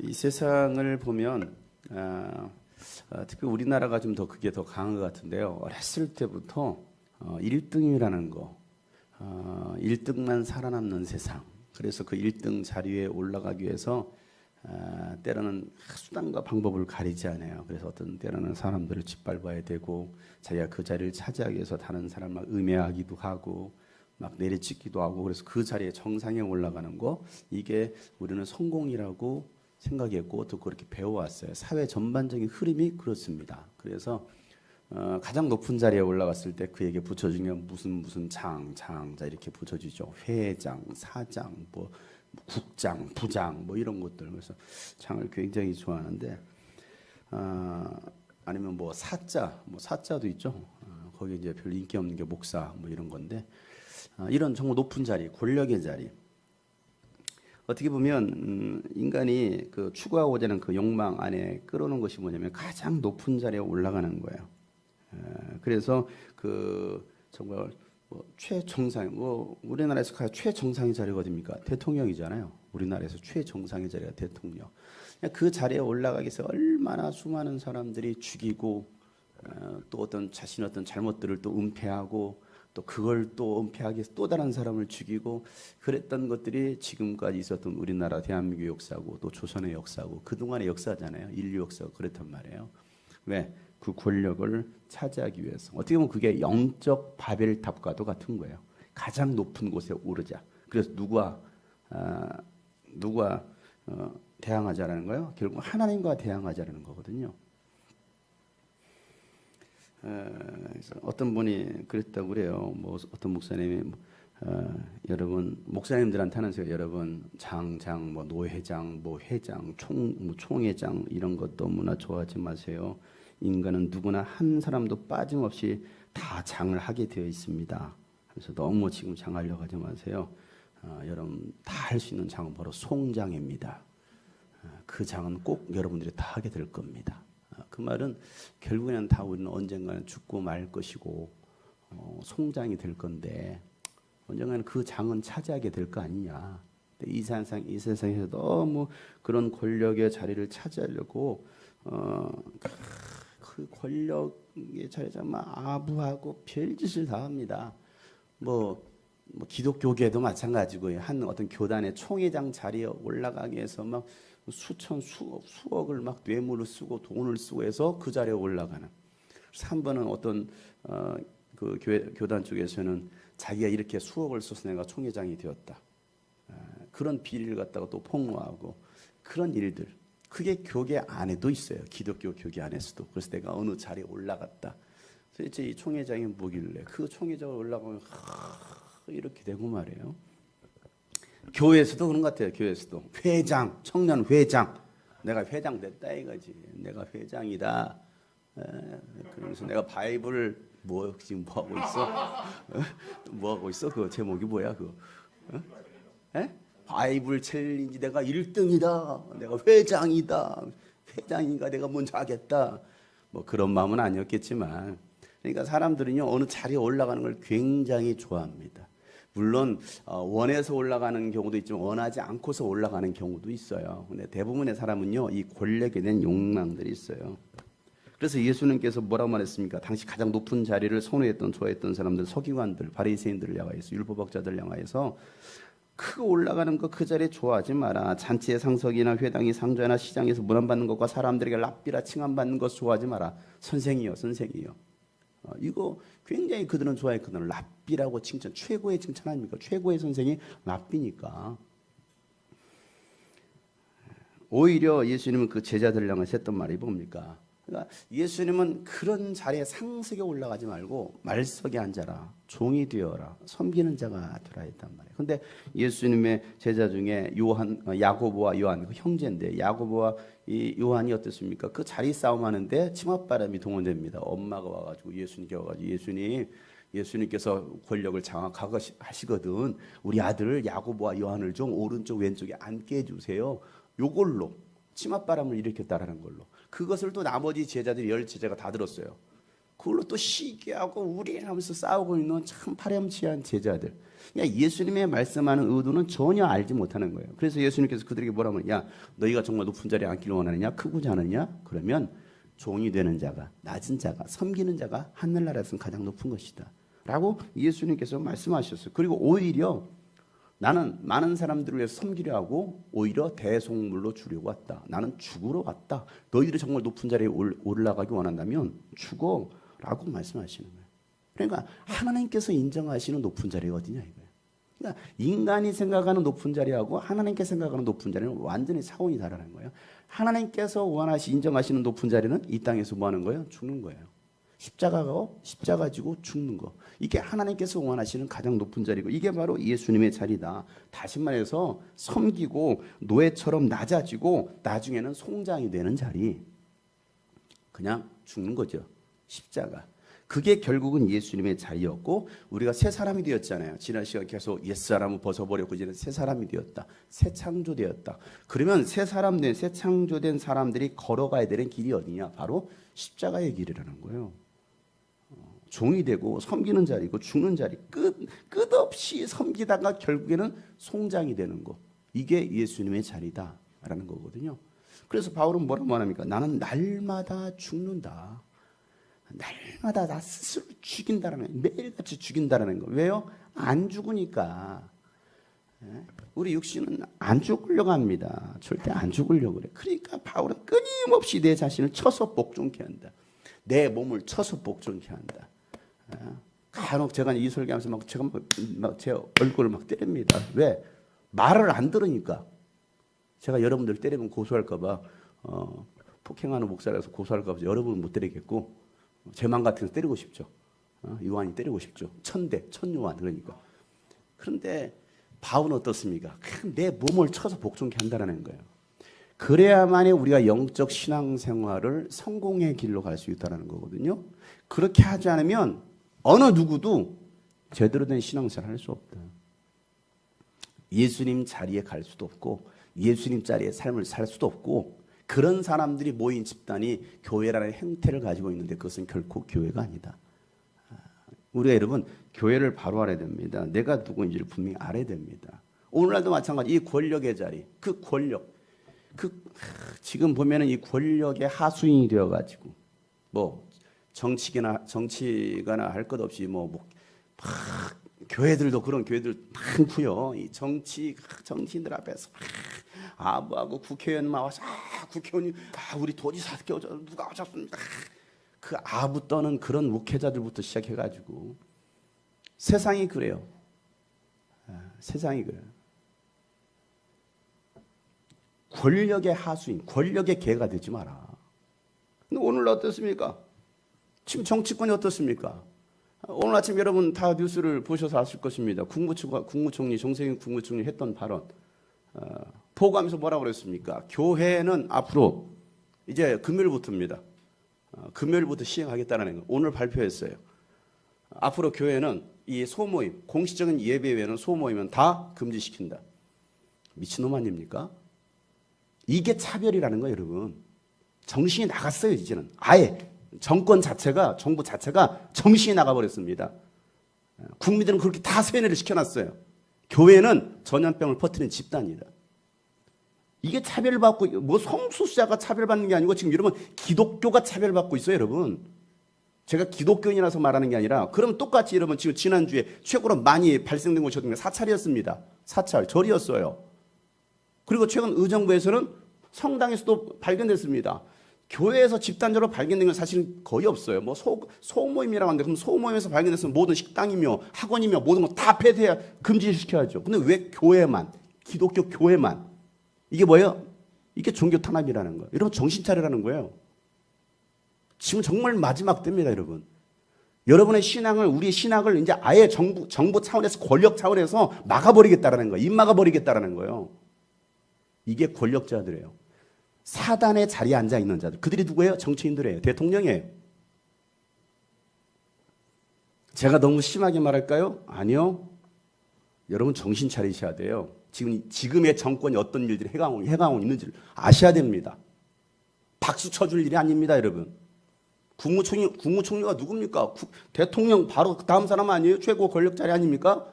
이 세상을 보면 특히 우리나라가 좀 더 그게 더 강한 것 같은데요. 어렸을 때부터 1등이라는 거, 1등만 살아남는 세상. 그래서 그 1등 자리에 올라가기 위해서 때로는 수단과 방법을 가리지 않아요. 그래서 어떤 때로는 사람들을 짓밟아야 되고 자기가 그 자리를 차지하기 위해서 다른 사람을 막 음해하기도 하고 막 내리찍기도 하고 그래서 그 자리에 정상에 올라가는 거 이게 우리는 성공이라고 생각했고 또 그렇게 배워왔어요. 사회 전반적인 흐름이 그렇습니다. 그래서 가장 높은 자리에 올라갔을 때 그에게 붙여준 게 무슨 자 이렇게 붙여주죠. 회장, 사장, 뭐 국장, 부장 뭐 이런 것들. 그래서 장을 굉장히 좋아하는데 아니면 뭐 사자도 있죠. 거기 이제 별 인기 없는 게 목사 뭐 이런 건데 이런 정말 높은 자리, 권력의 자리. 어떻게 보면 인간이 그 추구하고자 하는 그 욕망 안에 끌어오는 것이 뭐냐면 가장 높은 자리에 올라가는 거예요. 그래서 그 정말 뭐 최정상, 뭐 우리나라에서 가장 최정상의 자리가 어딥니까? 대통령이잖아요. 우리나라에서 최정상의 자리가 대통령. 그 자리에 올라가기 위해서 얼마나 수많은 사람들이 죽이고 또 어떤 자신의 어떤 잘못들을 또 은폐하고 또 그걸 또 은폐하기 위해서 또 다른 사람을 죽이고 그랬던 것들이 지금까지 있었던 우리나라 대한민국 역사고 또 조선의 역사고 그동안의 역사잖아요. 인류 역사고 그랬단 말이에요. 왜? 그 권력을 차지하기 위해서. 어떻게 보면 그게 영적 바벨탑과도 같은 거예요. 가장 높은 곳에 오르자. 그래서 누가 대항하자라는 거예요? 결국 하나님과 대항하자라는 거거든요. 그래서 어떤 분이 그랬다고 그래요. 뭐 어떤 목사님이 여러분 목사님들한테 하는데요. 여러분 장, 뭐 노회장, 뭐 회장, 총회장 이런 것 너무나 좋아하지 마세요. 인간은 누구나 한 사람도 빠짐없이 다 장을 하게 되어 있습니다. 그래서 너무 지금 장하려고 하지 마세요. 여러분 다 할 수 있는 장은 바로 송장입니다. 그 장은 꼭 여러분들이 다 하게 될 겁니다. 그 말은 결국에는 다 우리는 언젠가는 죽고 말 것이고 송장이 될 건데 언젠가는 그 장은 차지하게 될 거 아니냐. 이 세상에서 너무 그런 권력의 자리를 차지하려고 그 권력의 자리에서 막 아부하고 별짓을 다 합니다. 뭐 기독교계도 마찬가지고요. 한 어떤 교단의 총회장 자리에 올라가기 위해서 막 수억을 막 뇌물을 쓰고 돈을 쓰고 해서 그 자리에 올라가는. 그래서 한 번은 어떤 그 교단 쪽에서는 자기가 이렇게 수억을 써서 내가 총회장이 되었다. 그런 비리를 갖다가 또 폭로하고 그런 일들. 그게 교계 안에도 있어요. 기독교 교계 안에서도. 그래서 내가 어느 자리에 올라갔다. 그래서 이제 이 총회장이 뭐길래 그 총회장을 올라가면 이렇게 되고 말이에요. 교회에서도 그런 것 같아요. 교회에서도 회장, 청년 회장, 내가 회장 됐다 이거지. 내가 회장이다. 그러면서 내가 바이블 지금 뭐 하고 있어? 뭐 하고 있어? 그 제목이 뭐야? 그 바이블 챌린지 내가 1등이다. 내가 회장이다. 회장이니까 내가 먼저 하겠다. 뭐 그런 마음은 아니었겠지만, 그러니까 사람들은요 어느 자리에 올라가는 걸 굉장히 좋아합니다. 물론 원해서 올라가는 경우도 있지만 원하지 않고서 올라가는 경우도 있어요. 근데 대부분의 사람은요 이 권력에 대한 욕망들이 있어요. 그래서 예수님께서 뭐라고 말했습니까? 당시 가장 높은 자리를 선호했던 좋아했던 사람들, 서기관들, 바리새인들을 향하여서 율법학자들 향하여서 크고 올라가는 거 그 자리에 좋아하지 마라. 잔치의 상석이나 회당이 상좌나 시장에서 문안받는 것과 사람들에게 랍비라 칭함받는 것 좋아하지 마라. 선생이요. 이거 굉장히 그들은 좋아했거든요. 랍비라고 칭찬, 최고의 칭찬 아닙니까? 최고의 선생이 랍비니까. 오히려 예수님은 그 제자들을 향해서 했던 말이 뭡니까? 그러니까 예수님은 그런 자리에 상석에 올라가지 말고 말석에 앉아라. 종이 되어라. 섬기는 자가 되라 했단 말이에요. 근데 예수님의 제자 중에 야고보와 요한, 그 형제인데 야고보와 이 요한이 어떻습니까? 그 자리 싸움하는데 치맛바람이 동원됩니다. 엄마가 와가지고 예수님께 와가지고 예수님께서 권력을 장악하고 하시거든. 우리 아들 야고보와 요한을 좀 오른쪽 왼쪽에 앉게 해주세요. 요걸로 치맛바람을 일으켰다라는 걸로. 그것을 또 나머지 제자들이 10제자가 다 들었어요. 그걸로 또 시기하고 우리하면서 싸우고 있는 참 파렴치한 제자들. 그러니까 예수님의 말씀하는 의도는 전혀 알지 못하는 거예요. 그래서 예수님께서 그들에게 뭐라고 하냐? 야, 너희가 정말 높은 자리에 앉기를 원하느냐? 크고자 하느냐? 그러면 종이 되는 자가, 낮은 자가, 섬기는 자가 하늘나라에서는 가장 높은 것이다 라고 예수님께서 말씀하셨어요. 그리고 오히려 나는 많은 사람들을 위해서 섬기려 하고 오히려 대속물로 주려고 왔다. 나는 죽으러 왔다. 너희들이 정말 높은 자리에 올라가기 원한다면 죽어 라고 말씀하시는 거예요. 그러니까 하나님께서 인정하시는 높은 자리가 어디냐 이거예요. 그러니까 인간이 생각하는 높은 자리하고 하나님께 생각하는 높은 자리는 완전히 차원이 다르는 거예요. 하나님께서 인정하시는 높은 자리는 이 땅에서 뭐 하는 거예요? 죽는 거예요. 십자가 지고 죽는 거. 이게 하나님께서 원하시는 가장 높은 자리고 이게 바로 예수님의 자리다. 다시 말해서 섬기고 노예처럼 낮아지고 나중에는 송장이 되는 자리. 그냥 죽는 거죠. 십자가. 그게 결국은 예수님의 자리였고 우리가 새 사람이 되었잖아요. 지난 시간 계속 옛사람을 벗어버렸고 이제는 새 사람이 되었다. 새 창조되었다. 그러면 새 창조된 사람들이 걸어가야 되는 길이 어디냐? 바로 십자가의 길이라는 거예요. 종이 되고 섬기는 자리고 죽는 자리. 끝없이 섬기다가 결국에는 송장이 되는 거. 이게 예수님의 자리다라는 거거든요. 그래서 바울은 뭐라고 말합니까? 나는 날마다 죽는다. 날마다 나 스스로 죽인다라는 거예요. 매일같이 죽인다라는 거. 왜요? 안 죽으니까. 우리 육신은 안 죽으려고 합니다. 절대 안 죽으려고 그래. 그러니까 바울은 끊임없이 내 자신을 쳐서 복종케 한다. 내 몸을 쳐서 복종케 한다. 간혹 제가 이 설교하면서 제가 제 얼굴을 막 때립니다. 왜? 말을 안 들으니까. 제가 여러분들 때리면 고소할까봐 폭행하는 목사라서 고소할까봐 여러분은 못 때리겠고 제 맘 같아서 때리고 싶죠. 요한이 때리고 싶죠. 천요한 그러니까. 그런데 바울은 어떻습니까? 내 몸을 쳐서 복종케 한다는 거예요. 그래야만이 우리가 영적 신앙생활을 성공의 길로 갈 수 있다는 거거든요. 그렇게 하지 않으면 어느 누구도 제대로 된 신앙생활을 할 수 없다. 예수님 자리에 갈 수도 없고 예수님 자리에 삶을 살 수도 없고 그런 사람들이 모인 집단이 교회라는 형태를 가지고 있는데 그것은 결코 교회가 아니다. 우리가 여러분 교회를 바로 알아야 됩니다. 내가 누구인지를 분명히 알아야 됩니다. 오늘날도 마찬가지 이 권력의 자리, 그 권력, 지금 보면은 이 권력의 하수인이 되어가지고 뭐 정치가나 할 것 없이 교회들도 그런 교회들 많고요. 이 정치인들 앞에서 아부하고 국회의원만 와서 국회의원이 우리 도지사 누가 오셨습니까? 그 아부 떠는 그런 목회자들부터 시작해가지고 세상이 그래요. 세상이 그래요. 권력의 하수인, 권력의 개가 되지 마라. 근데 오늘 어떻습니까? 지금 정치권이 어떻습니까? 오늘 아침 여러분 다 뉴스를 보셔서 아실 것입니다. 국무총리 정세균 국무총리 했던 발언 보고하면서 뭐라고 그랬습니까? 교회는 앞으로 이제 금요일부터입니다. 금요일부터 시행하겠다는 거 오늘 발표했어요. 앞으로 교회는 이 소모임, 공식적인 예배 외에는 소모임은 다 금지시킨다. 미친놈 아닙니까? 이게 차별이라는 거예요, 여러분. 정신이 나갔어요, 이제는. 아예 정부 자체가 정신이 나가버렸습니다. 국민들은 그렇게 다 세뇌를 시켜놨어요. 교회는 전염병을 퍼뜨리는 집단이다. 이게 차별받고 뭐 성소수자가 차별받는 게 아니고 지금 여러분 기독교가 차별받고 있어요, 여러분. 제가 기독교인이라서 말하는 게 아니라 그러면 똑같이 여러분 지금 지난주에 최고로 많이 발생된 곳이 어딘가 사찰이었습니다. 사찰, 절이었어요. 그리고 최근 의정부에서는 성당에서도 발견됐습니다. 교회에서 집단적으로 발견된 건 사실은 거의 없어요. 뭐 소모임이라고 하는데 그럼 소모임에서 발견됐으면 모든 식당이며 학원이며 모든 거 다 폐쇄해야 금지시켜야죠. 근데 왜 교회만, 기독교 교회만 이게 뭐예요? 이게 종교 탄압이라는 거예요. 여러분 정신 차리라는 거예요. 지금 정말 마지막 때입니다, 여러분. 여러분의 신앙을, 우리의 신앙을 이제 아예 정부 차원에서 권력 차원에서 막아버리겠다라는 거예요. 입 막아버리겠다라는 거예요. 이게 권력자들이에요. 사단의 자리에 앉아 있는 자들. 그들이 누구예요? 정치인들이에요. 대통령이에요. 제가 너무 심하게 말할까요? 아니요. 여러분 정신 차리셔야 돼요. 지금의 정권이 어떤 일들이 해가고 있는지를 아셔야 됩니다. 박수 쳐줄 일이 아닙니다, 여러분. 국무총리가 누굽니까? 대통령 바로 다음 사람 아니에요? 최고 권력 자리 아닙니까?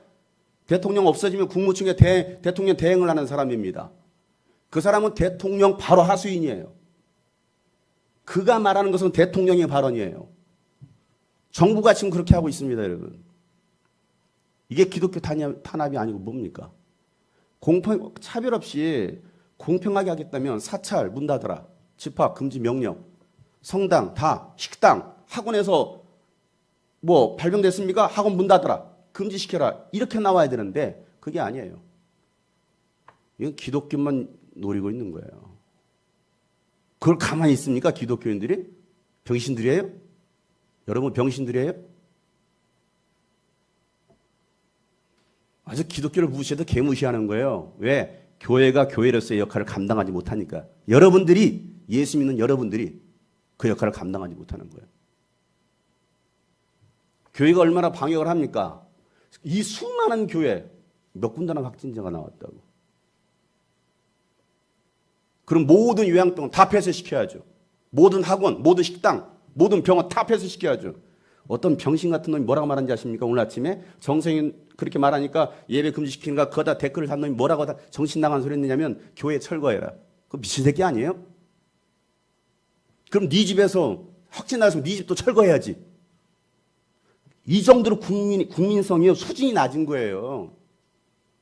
대통령 없어지면 국무총리가 대통령 대행을 하는 사람입니다. 그 사람은 대통령 바로 하수인이에요. 그가 말하는 것은 대통령의 발언이에요. 정부가 지금 그렇게 하고 있습니다, 여러분. 이게 기독교 탄압이 아니고 뭡니까? 차별 없이 공평하게 하겠다면 사찰 문 닫아라. 집합 금지 명령. 성당 다 식당 학원에서 뭐 발병됐습니까? 학원 문 닫아라. 금지시켜라. 이렇게 나와야 되는데 그게 아니에요. 이건 기독교만 노리고 있는 거예요. 그걸 가만히 있습니까? 기독교인들이? 병신들이에요? 여러분 병신들이에요? 아주 기독교를 무시해도 개무시하는 거예요. 왜? 교회가 교회로서의 역할을 감당하지 못하니까. 여러분들이, 예수 믿는 여러분들이 그 역할을 감당하지 못하는 거예요. 교회가 얼마나 방역을 합니까? 이 수많은 교회 몇 군데나 확진자가 나왔다고. 그럼 모든 요양병원 다 폐쇄시켜야죠. 모든 학원, 모든 식당, 모든 병원 다 폐쇄시켜야죠. 어떤 병신 같은 놈이 뭐라고 말하는지 아십니까? 오늘 아침에 정성인 그렇게 말하니까 예배 금지시키는가 거다 댓글을 단 놈이 뭐라고 다 정신 나간 소리 했느냐면 교회 철거해라. 그거 미친 새끼 아니에요? 그럼 네 집에서 확진 나서 네 집도 철거해야지. 이 정도로 국민성이 수준이 낮은 거예요.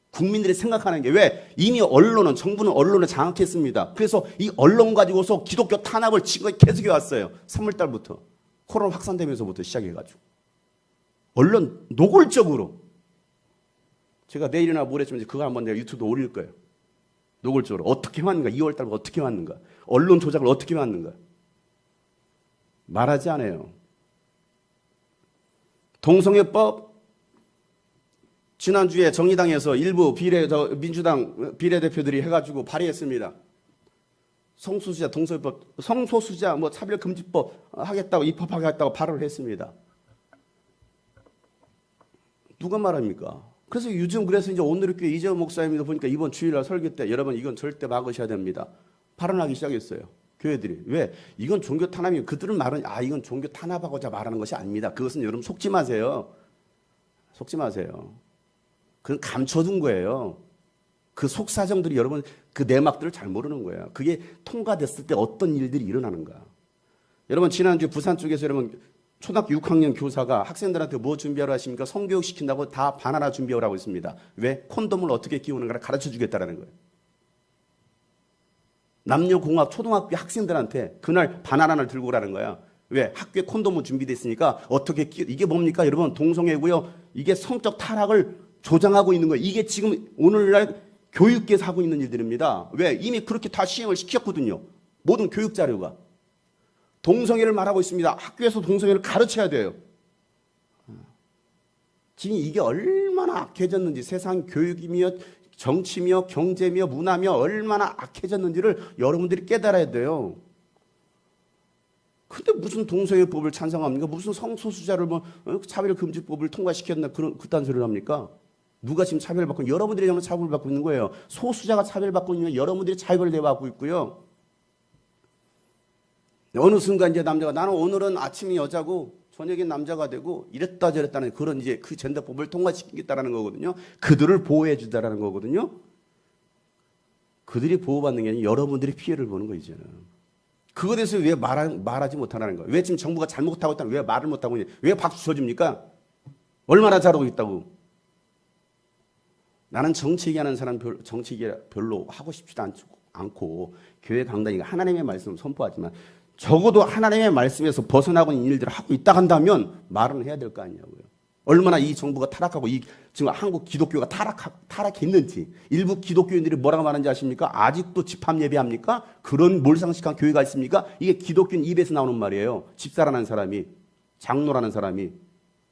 국민들이 생각하는 게 왜? 이미 언론은 정부는 언론을 장악했습니다. 그래서 이 언론 가지고서 기독교 탄압을 지금 계속해 왔어요. 3월 달부터. 코로나 확산되면서부터 시작해가지고. 언론 노골적으로. 제가 내일이나 모레쯤 그거 한번 내가 유튜브에 올릴 거예요. 노골적으로. 어떻게 왔는가? 2월 달부터 어떻게 왔는가? 언론 조작을 어떻게 왔는가? 말하지 않아요. 동성애법 지난주에 정의당에서 일부 민주당 비례대표들이 해가지고 발의했습니다. 성소수자 동성애법, 성소수자 뭐 차별금지법 하겠다고 입법하겠다고 발의를 했습니다. 누가 말합니까? 그래서 요즘 그래서 이제 오늘교회 이재원 목사님도 보니까 이번 주일날 설교 때 여러분 이건 절대 막으셔야 됩니다. 발언하기 시작했어요. 교회들이. 왜? 이건 종교 탄압이에요. 그들은 말은 이건 종교 탄압하고자 말하는 것이 아닙니다. 그것은 여러분 속지 마세요. 속지 마세요. 그건 감춰둔 거예요. 그 속사정들이 여러분 그 내막들을 잘 모르는 거예요. 그게 통과됐을 때 어떤 일들이 일어나는가. 여러분 지난주 부산 쪽에서 여러분 초등학교 6학년 교사가 학생들한테 뭐 준비하라 하십니까? 성교육 시킨다고 다 바나나 준비하라고 했습니다. 왜? 콘돔을 어떻게 끼우는가를 가르쳐 주겠다라는 거예요. 남녀공학 초등학교 학생들한테 그날 바나나를 들고 오라는 거야. 왜? 학교에 콘돔은 준비되어 있으니까 어떻게 이게 뭡니까? 여러분 동성애고요. 이게 성적 타락을 조장하고 있는 거예요. 이게 지금 오늘날 교육계에서 하고 있는 일들입니다. 왜? 이미 그렇게 다 시행을 시켰거든요. 모든 교육 자료가. 동성애를 말하고 있습니다. 학교에서 동성애를 가르쳐야 돼요. 지금 이게 얼마나 악해졌는지 세상 교육이며 정치며 경제며 문화며 얼마나 악해졌는지를 여러분들이 깨달아야 돼요. 근데 무슨 동성애법을 찬성합니까? 무슨 성소수자를 차별금지법을 통과시켰나 그딴 소리를 합니까? 누가 지금 차별받고 여러분들이 정말 차별받고 있는 거예요. 소수자가 차별받고 있는 여러분들이 차별대받고 있고요. 어느 순간 이제 남자가 나는 오늘은 아침이 여자고 저녁엔 남자가 되고 이랬다 저랬다는 그런 이제 그 젠더법을 통과시키겠다라는 거거든요. 그들을 보호해 주다라는 거거든요. 그들이 보호받는 게 아니라 여러분들이 피해를 보는 거예요, 이제는. 그거에 대해서 왜 말하지 못하는 거예요? 왜 지금 정부가 잘못하고 있다는 왜 말을 못하고 있냐? 왜 박수 쳐줍니까? 얼마나 잘하고 있다고. 나는 정치 얘기하는 사람 정치 얘기 별로 하고 싶지도 않고 교회 강단이가 하나님의 말씀을 선포하지만 적어도 하나님의 말씀에서 벗어나고 있는 일들을 하고 있다 한다면 말은 해야 될 거 아니냐고요. 얼마나 이 정부가 타락하고 지금 한국 기독교가 타락했는지 일부 기독교인들이 뭐라고 말하는지 아십니까? 아직도 집합 예배합니까? 그런 몰상식한 교회가 있습니까? 이게 기독교인 입에서 나오는 말이에요. 집사라는 사람이 장로라는 사람이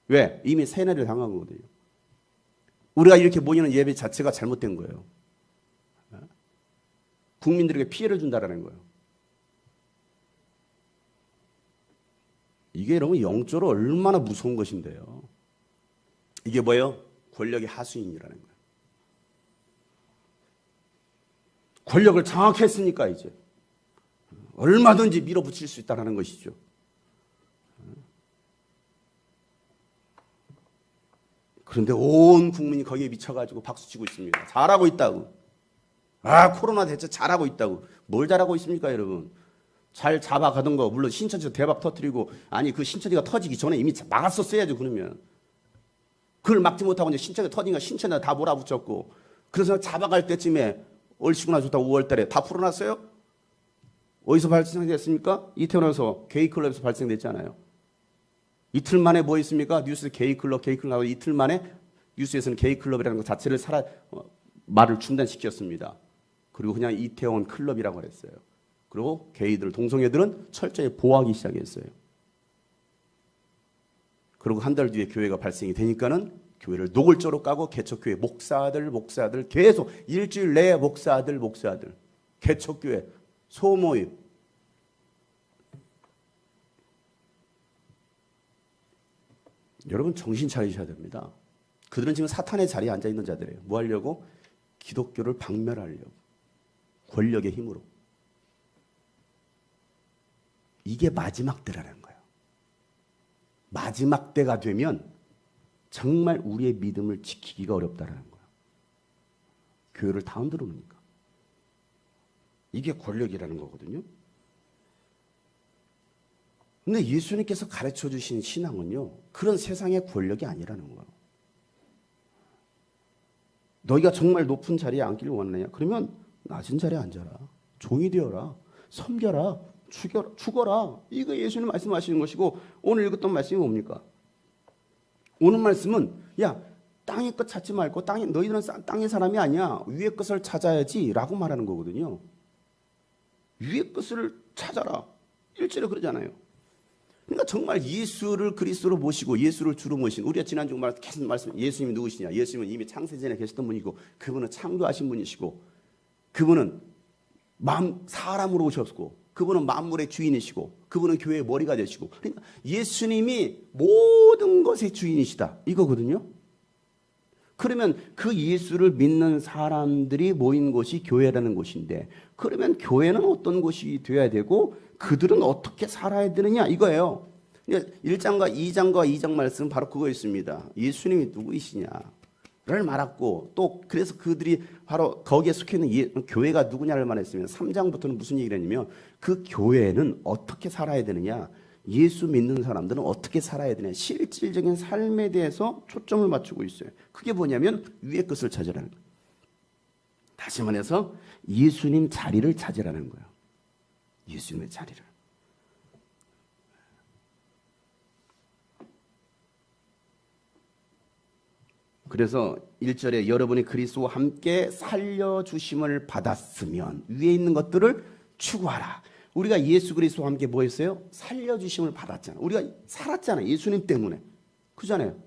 왜? 이미 세뇌를 당한 거거든요. 우리가 이렇게 모이는 예배 자체가 잘못된 거예요. 국민들에게 피해를 준다라는 거예요. 이게 여러분 영적으로 얼마나 무서운 것인데요. 이게 뭐예요? 권력의 하수인이라는 거예요. 권력을 장악했으니까 이제 얼마든지 밀어붙일 수 있다는 것이죠. 그런데 온 국민이 거기에 미쳐가지고 박수치고 있습니다. 잘하고 있다고. 아, 코로나 대책 잘하고 있다고. 뭘 잘하고 있습니까, 여러분? 잘 잡아가던 거, 물론 신천지가 대박 터뜨리고, 아니, 그 신천지가 터지기 전에 이미 막았었어야죠, 그러면. 그걸 막지 못하고 이제 신천지가 터지니까 신천지가 다 몰아붙였고, 그래서 잡아갈 때쯤에 얼씨구나 좋다 5월 달에 다 풀어놨어요? 어디서 발생됐습니까? 이태원에서 게이클럽에서 발생됐잖아요. 이틀 만에 뭐 있습니까? 뉴스 게이클럽 하고 이틀 만에 뉴스에서는 게이클럽이라는 것 자체를 말을 중단시켰습니다. 그리고 그냥 이태원 클럽이라고 그랬어요. 그리고 게이들, 동성애들은 철저히 보호하기 시작했어요. 그리고 한 달 뒤에 교회가 발생이 되니까는 교회를 노골적으로 까고 개척교회 목사들 계속 일주일 내에 목사들 개척교회 소모임. 여러분 정신 차리셔야 됩니다. 그들은 지금 사탄의 자리에 앉아 있는 자들이에요. 뭐 하려고? 기독교를 박멸하려고. 권력의 힘으로. 이게 마지막 때라는 거예요. 마지막 때가 되면 정말 우리의 믿음을 지키기가 어렵다라는 거예요. 교회를 다 흔들어 놓으니까. 이게 권력이라는 거거든요. 근데 예수님께서 가르쳐 주신 신앙은요, 그런 세상의 권력이 아니라는 거예요. 너희가 정말 높은 자리에 앉기를 원하느냐? 그러면 낮은 자리에 앉아라. 종이 되어라. 섬겨라. 죽어라. 이거 예수님 말씀하시는 것이고, 오늘 읽었던 말씀이 뭡니까? 오늘 말씀은 야, 땅의 것 찾지 말고 너희들은 땅의 사람이 아니야. 위의 것을 찾아야지 라고 말하는 거거든요. 위의 것을 찾아라. 1절에 그러잖아요. 그러니까 정말 예수를 그리스도로 모시고 예수를 주로 모신, 우리가 지난주 계속 말씀, 예수님이 누구시냐? 예수님은 이미 창세전에 계셨던 분이고, 그분은 창조하신 분이시고, 그분은 사람으로 오셨고, 그분은 만물의 주인이시고, 그분은 교회의 머리가 되시고, 그러니까 예수님이 모든 것의 주인이시다 이거거든요. 그러면 그 예수를 믿는 사람들이 모인 곳이 교회라는 곳인데, 그러면 교회는 어떤 곳이 되어야 되고 그들은 어떻게 살아야 되느냐 이거예요. 1장과 2장 말씀 바로 그거였습니다. 예수님이 누구이시냐를 말했고, 또 그래서 그들이 바로 거기에 속해 있는 교회가 누구냐를 말했으면 3장부터는 무슨 얘기를 했냐면, 그 교회는 어떻게 살아야 되느냐, 예수 믿는 사람들은 어떻게 살아야 되냐, 실질적인 삶에 대해서 초점을 맞추고 있어요. 그게 뭐냐면 위의 것을 찾으라는 거예요. 다시 말해서 예수님 자리를 찾으라는 거예요. 예수님의 자리를. 그래서 1절에 여러분이 그리스도와 함께 살려주심을 받았으면 위에 있는 것들을 추구하라. 우리가 예수 그리스도와 함께 뭐 했어요? 살려주심을 받았잖아요. 우리가 살았잖아요. 예수님 때문에. 그잖아요.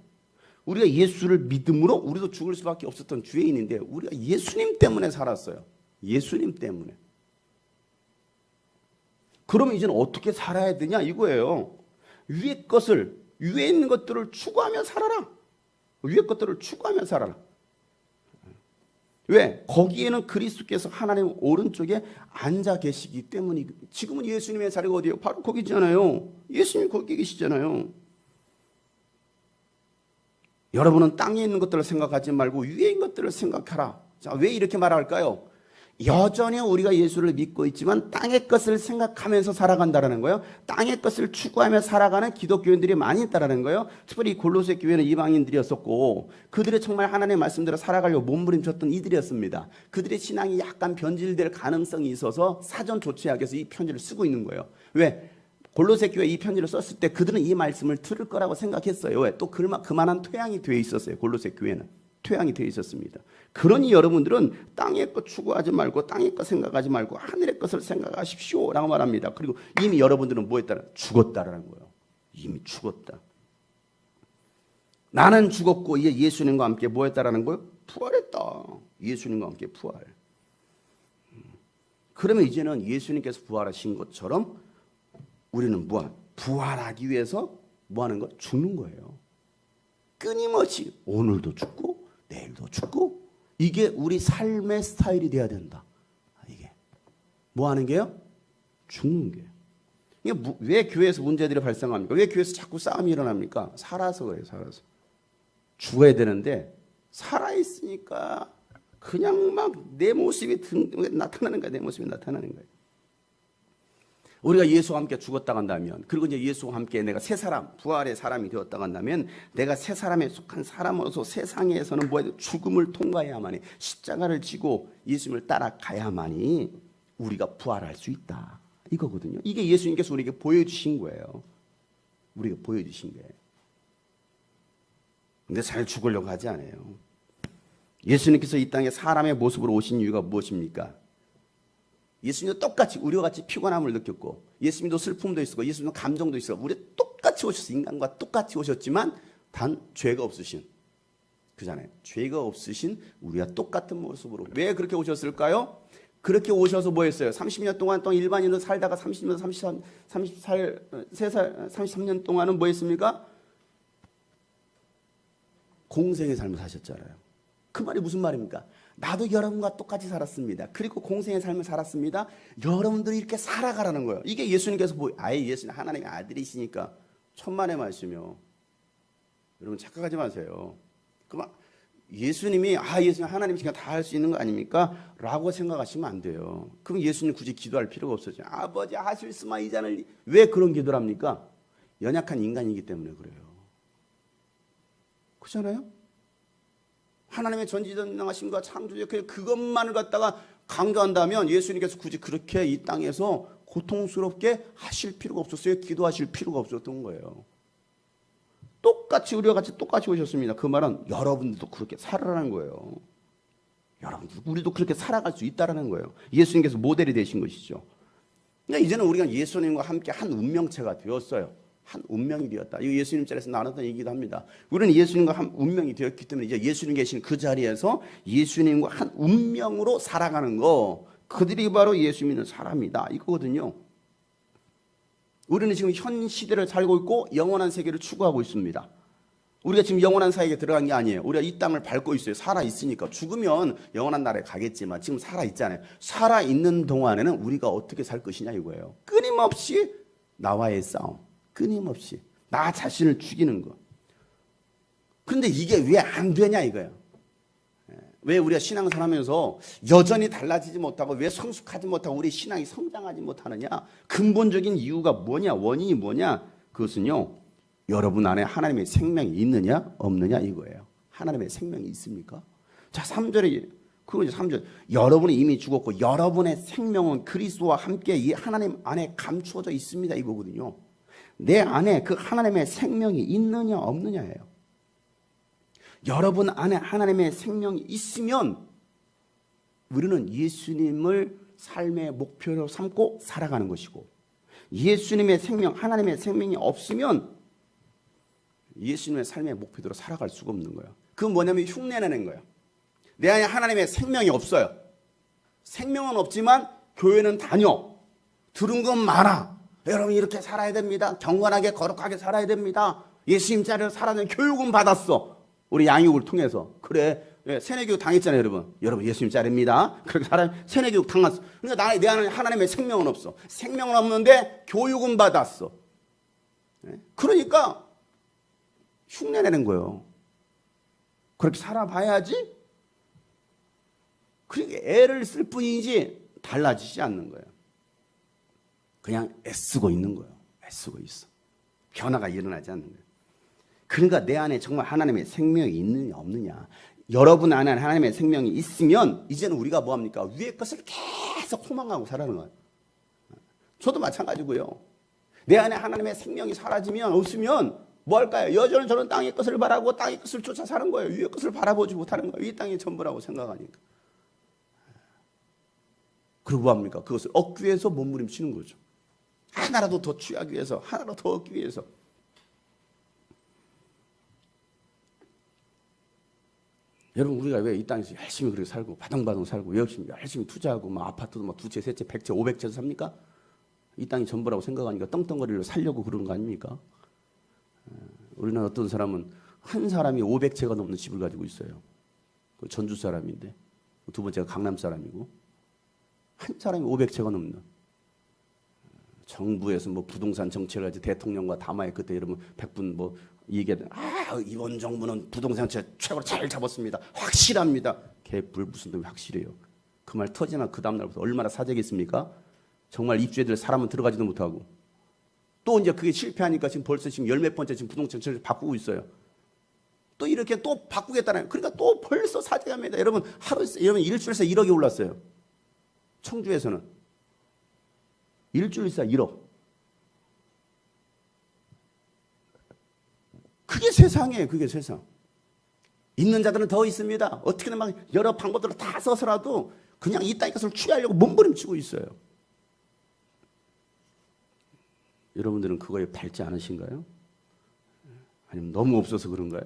우리가 예수를 믿음으로 우리도 죽을 수밖에 없었던 죄인인데, 우리가 예수님 때문에 살았어요. 예수님 때문에. 그러면 이제는 어떻게 살아야 되냐 이거예요. 위에 있는 것들을 추구하며 살아라. 위의 것들을 추구하며 살아라. 왜? 거기에는 그리스도께서 하나님 오른쪽에 앉아 계시기 때문이. 지금은 예수님의 자리가 어디예요? 바로 거기잖아요. 예수님이 거기 계시잖아요. 여러분은 땅에 있는 것들을 생각하지 말고 위에 있는 것들을 생각하라. 자, 왜 이렇게 말할까요? 여전히 우리가 예수를 믿고 있지만 땅의 것을 생각하면서 살아간다는 거예요. 땅의 것을 추구하며 살아가는 기독교인들이 많이 있다는 거예요. 특별히 골로새 교회는 이방인들이었었고, 그들의 정말 하나님의 말씀대로 살아가려고 몸부림쳤던 이들이었습니다. 그들의 신앙이 약간 변질될 가능성이 있어서 사전 조치하기 위해서 이 편지를 쓰고 있는 거예요. 왜? 골로새 교회 이 편지를 썼을 때 그들은 이 말씀을 들을 거라고 생각했어요. 왜? 또 그만한 토양이 되어 있었어요. 골로새 교회는 토양이 되어 있었습니다. 그러니 여러분들은 땅의 것 추구하지 말고 땅의 것 생각하지 말고 하늘의 것을 생각하십시오 라고 말합니다. 그리고 이미 여러분들은 뭐 했다는? 죽었다라는 거예요. 이미 죽었다. 나는 죽었고 이제 예수님과 함께 뭐 했다라는 거예요? 부활했다. 예수님과 함께 부활. 그러면 이제는 예수님께서 부활하신 것처럼 우리는 부활하기 위해서 뭐 하는 거? 죽는 거예요. 끊임없이 오늘도 죽고 내일도 죽고, 이게 우리 삶의 스타일이 돼야 된다. 이게 뭐 하는 게요? 죽는 게요. 이게 왜 교회에서 문제들이 발생합니까? 왜 교회에서 자꾸 싸움이 일어납니까? 살아서 그래요. 살아서. 죽어야 되는데 살아있으니까 그냥 막 내 모습이 나타나는 거야. 내 모습이 나타나는 거야. 우리가 예수와 함께 죽었다 간다면, 그리고 이제 예수와 함께 내가 새 사람, 부활의 사람이 되었다 간다면, 내가 새 사람에 속한 사람으로서 세상에서는 뭐야? 죽음을 통과해야만이, 십자가를 지고 예수님을 따라가야만이 우리가 부활할 수 있다. 이거거든요. 이게 예수님께서 우리에게 보여주신 거예요. 우리가 보여주신 거예요. 근데 잘 죽으려고 하지 않아요. 예수님께서 이 땅에 사람의 모습으로 오신 이유가 무엇입니까? 예수님도 똑같이 우리와 같이 피곤함을 느꼈고, 예수님도 슬픔도 있었고, 예수님도 감정도 있었고, 우리 똑같이 오셨어요. 인간과 똑같이 오셨지만 단 죄가 없으신, 그잖아요. 죄가 없으신 우리와 똑같은 모습으로. 왜 그렇게 오셨을까요? 그렇게 오셔서 뭐 했어요? 30년 동안 또 일반인으로 살다가 30년, 33년 동안은 뭐 했습니까? 공생의 삶을 사셨잖아요. 그 말이 무슨 말입니까? 나도 여러분과 똑같이 살았습니다. 그리고 공생의 삶을 살았습니다. 여러분들이 이렇게 살아가라는 거예요. 이게 예수님께서 아예 예수님 하나님의 아들이시니까 천만의 말씀이요. 여러분 착각하지 마세요. 그만 예수님이 예수님 하나님이시니까 다 할 수 있는 거 아닙니까? 라고 생각하시면 안 돼요. 그럼 예수님 굳이 기도할 필요가 없어요. 아버지 하실 수만 이 잔을. 왜 그런 기도를 합니까? 연약한 인간이기 때문에 그래요. 그렇잖아요? 하나님의 전지전능하심과 창조적 그것만을 갖다가 강조한다면 예수님께서 굳이 그렇게 이 땅에서 고통스럽게 하실 필요가 없었어요. 기도하실 필요가 없었던 거예요. 똑같이 우리와 같이 똑같이 오셨습니다. 그 말은 여러분들도 그렇게 살아라는 거예요. 여러분들 우리도 그렇게 살아갈 수 있다라는 거예요. 예수님께서 모델이 되신 것이죠. 그러니까 이제는 우리가 예수님과 함께 한 운명체가 되었어요. 한 운명이 되었다. 이거 예수님 자리에서 나눴던 얘기도 합니다. 우리는 예수님과 한 운명이 되었기 때문에 이제 예수님 계신 그 자리에서 예수님과 한 운명으로 살아가는 거, 그들이 바로 예수 믿는 사람이다. 이거거든요. 우리는 지금 현 시대를 살고 있고 영원한 세계를 추구하고 있습니다. 우리가 지금 영원한 세계에 들어간 게 아니에요. 우리가 이 땅을 밟고 있어요. 살아있으니까. 죽으면 영원한 나라에 가겠지만 지금 살아있잖아요. 살아있는 동안에는 우리가 어떻게 살 것이냐 이거예요. 끊임없이 나와의 싸움. 끊임없이 나 자신을 죽이는 거. 그런데 이게 왜 안 되냐 이거예요. 왜 우리가 신앙생활 하면서 여전히 달라지지 못하고 왜 성숙하지 못하고 우리 신앙이 성장하지 못하느냐. 근본적인 이유가 뭐냐, 원인이 뭐냐. 그것은요, 여러분 안에 하나님의 생명이 있느냐 없느냐 이거예요. 하나님의 생명이 있습니까? 자, 3절에 그리고 이제 3절, 여러분이 이미 죽었고 여러분의 생명은 그리스도와 함께 이 하나님 안에 감추어져 있습니다 이거거든요. 내 안에 그 하나님의 생명이 있느냐 없느냐예요. 여러분 안에 하나님의 생명이 있으면 우리는 예수님을 삶의 목표로 삼고 살아가는 것이고, 예수님의 생명, 하나님의 생명이 없으면 예수님의 삶의 목표대로 살아갈 수가 없는 거예요. 그건 뭐냐면 흉내내는 거예요. 내 안에 하나님의 생명이 없어요. 생명은 없지만 교회는 다녀. 들은 건 많아. 여러분 이렇게 살아야 됩니다. 경건하게 거룩하게 살아야 됩니다. 예수님 자리를 살아야 되는 교육은 받았어. 우리 양육을 통해서. 그래, 세뇌교육 당했잖아요 여러분. 여러분 예수님 자리입니다. 그렇게 살아, 세뇌교육 당했어. 그러니까 내 안에 하나님의 생명은 없어. 생명은 없는데 교육은 받았어. 그러니까 흉내내는 거예요. 그렇게 살아봐야지. 그러니까 애를 쓸 뿐이지 달라지지 않는 거예요. 그냥 애쓰고 있는 거예요. 애쓰고 있어. 변화가 일어나지 않는 거예요. 그러니까 내 안에 정말 하나님의 생명이 있느냐 없느냐. 여러분 안에 하나님의 생명이 있으면 이제는 우리가 뭐합니까? 위의 것을 계속 소망하고 살아가는 거예요. 저도 마찬가지고요. 내 안에 하나님의 생명이 사라지면 없으면 뭐 할까요? 여전히 저는 땅의 것을 바라고 땅의 것을 쫓아 사는 거예요. 위의 것을 바라보지 못하는 거예요. 이 땅이 전부라고 생각하니까. 그리고 뭐합니까? 그것을 얻기 위해서 몸부림치는 거죠. 하나라도 더 취하기 위해서, 하나라도 더 얻기 위해서. 여러분 우리가 왜 이 땅에서 열심히 그렇게 살고 바둥바둥 살고 열심히 투자하고 막 아파트도 막 두 채, 세 채, 100채, 500채 삽니까? 이 땅이 전부라고 생각하니까 떵떵거리려 살려고 그러는 거 아닙니까? 우리는 어떤 사람은 한 사람이 500채가 넘는 집을 가지고 있어요. 전주 사람인데 두 번째가 강남 사람이고 한 사람이 500채가 넘는. 정부에서 뭐 부동산 정책을 가지고 대통령과 담화에 그때 여러분 100분 뭐 이게 이번 정부는 부동산 최고로 잘 잡았습니다. 확실합니다. 개뿔 무슨 놈이 확실해요. 그 말 터지나 그 다음날부터 얼마나 사재겠습니까? 정말 입주해들 사람은 들어가지도 못하고 또 이제 그게 실패하니까 지금 벌써 지금 열 몇 번째 지금 부동산 정책을 바꾸고 있어요. 또 이렇게 또 바꾸겠다는 그러니까 또 벌써 사재합니다. 여러분 여러분 일주일에서 1억이 올랐어요. 청주에서는 일주일에서 1억. 그게 세상이에요. 그게 세상. 있는 자들은 더 있습니다. 어떻게든 막 여러 방법들을 다 써서라도 그냥 이 땅의 것을 취하려고 몸부림치고 있어요. 여러분들은 그거에 밟지 않으신가요? 아니면 너무 없어서 그런가요?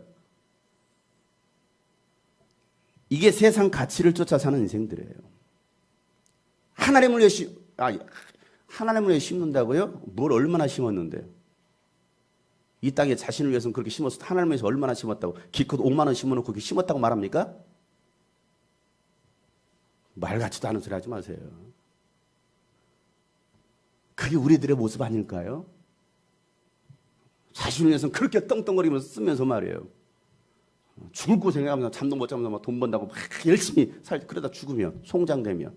이게 세상 가치를 쫓아 사는 인생들이에요. 하나님을 위해 심는다고요? 뭘 얼마나 심었는데요? 이 땅에 자신을 위해서는 그렇게 심었어. 하나님을 위해서 얼마나 심었다고? 기껏 5만 원 심어놓고 그렇게 심었다고 말합니까? 말 같지도 않은 소리 하지 마세요. 그게 우리들의 모습 아닐까요? 자신을 위해서는 그렇게 떵떵거리면서 쓰면서 말이에요. 죽을 거 생각하면서 잠도 못 자면서 막 돈 번다고 막 열심히 그러다 죽으면 송장되면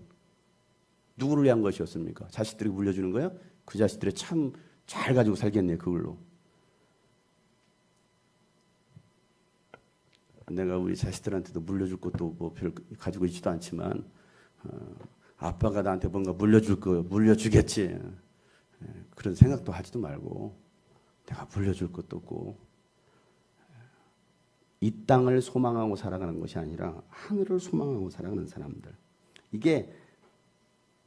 누구를 위한 것이었습니까? 자식들에게 물려주는 거예요? 그 자식들이 참 잘 가지고 살겠네 그걸로. 내가 우리 자식들한테도 물려줄 것도 뭐 별 가지고 있지도 않지만 아빠가 나한테 뭔가 물려주겠지. 그런 생각도 하지도 말고 내가 물려줄 것도 없고 이 땅을 소망하고 살아가는 것이 아니라 하늘을 소망하고 살아가는 사람들. 이게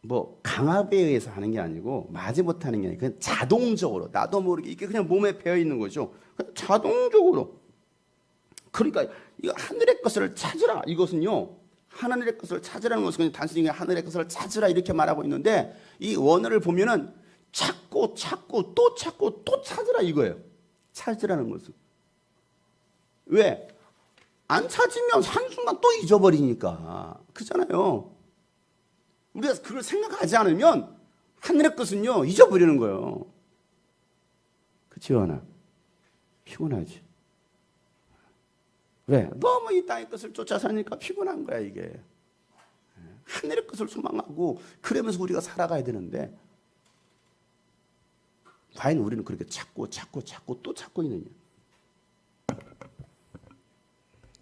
뭐 강압에 의해서 하는 게 아니고 마지못하는 게 아니고 그냥 자동적으로 나도 모르게 이게 그냥 몸에 배어 있는 거죠. 그냥 자동적으로. 그러니까 이거 하늘의 것을 찾으라. 이것은요. 하늘의 것을 찾으라는 것은 그냥 단순히 하늘의 것을 찾으라 이렇게 말하고 있는데 이 원어를 보면은 찾고 또 찾으라 이거예요. 찾으라는 것은. 왜? 안 찾으면 한순간 또 잊어버리니까. 그렇잖아요. 우리가 그걸 생각하지 않으면 하늘의 것은요 잊어버리는 거예요. 그치 요한아? 피곤하지. 왜? 너무 이 땅의 것을 쫓아 사니까 피곤한 거야 이게. 하늘의 것을 소망하고 그러면서 우리가 살아가야 되는데 과연 우리는 그렇게 찾고 또 찾고 있느냐.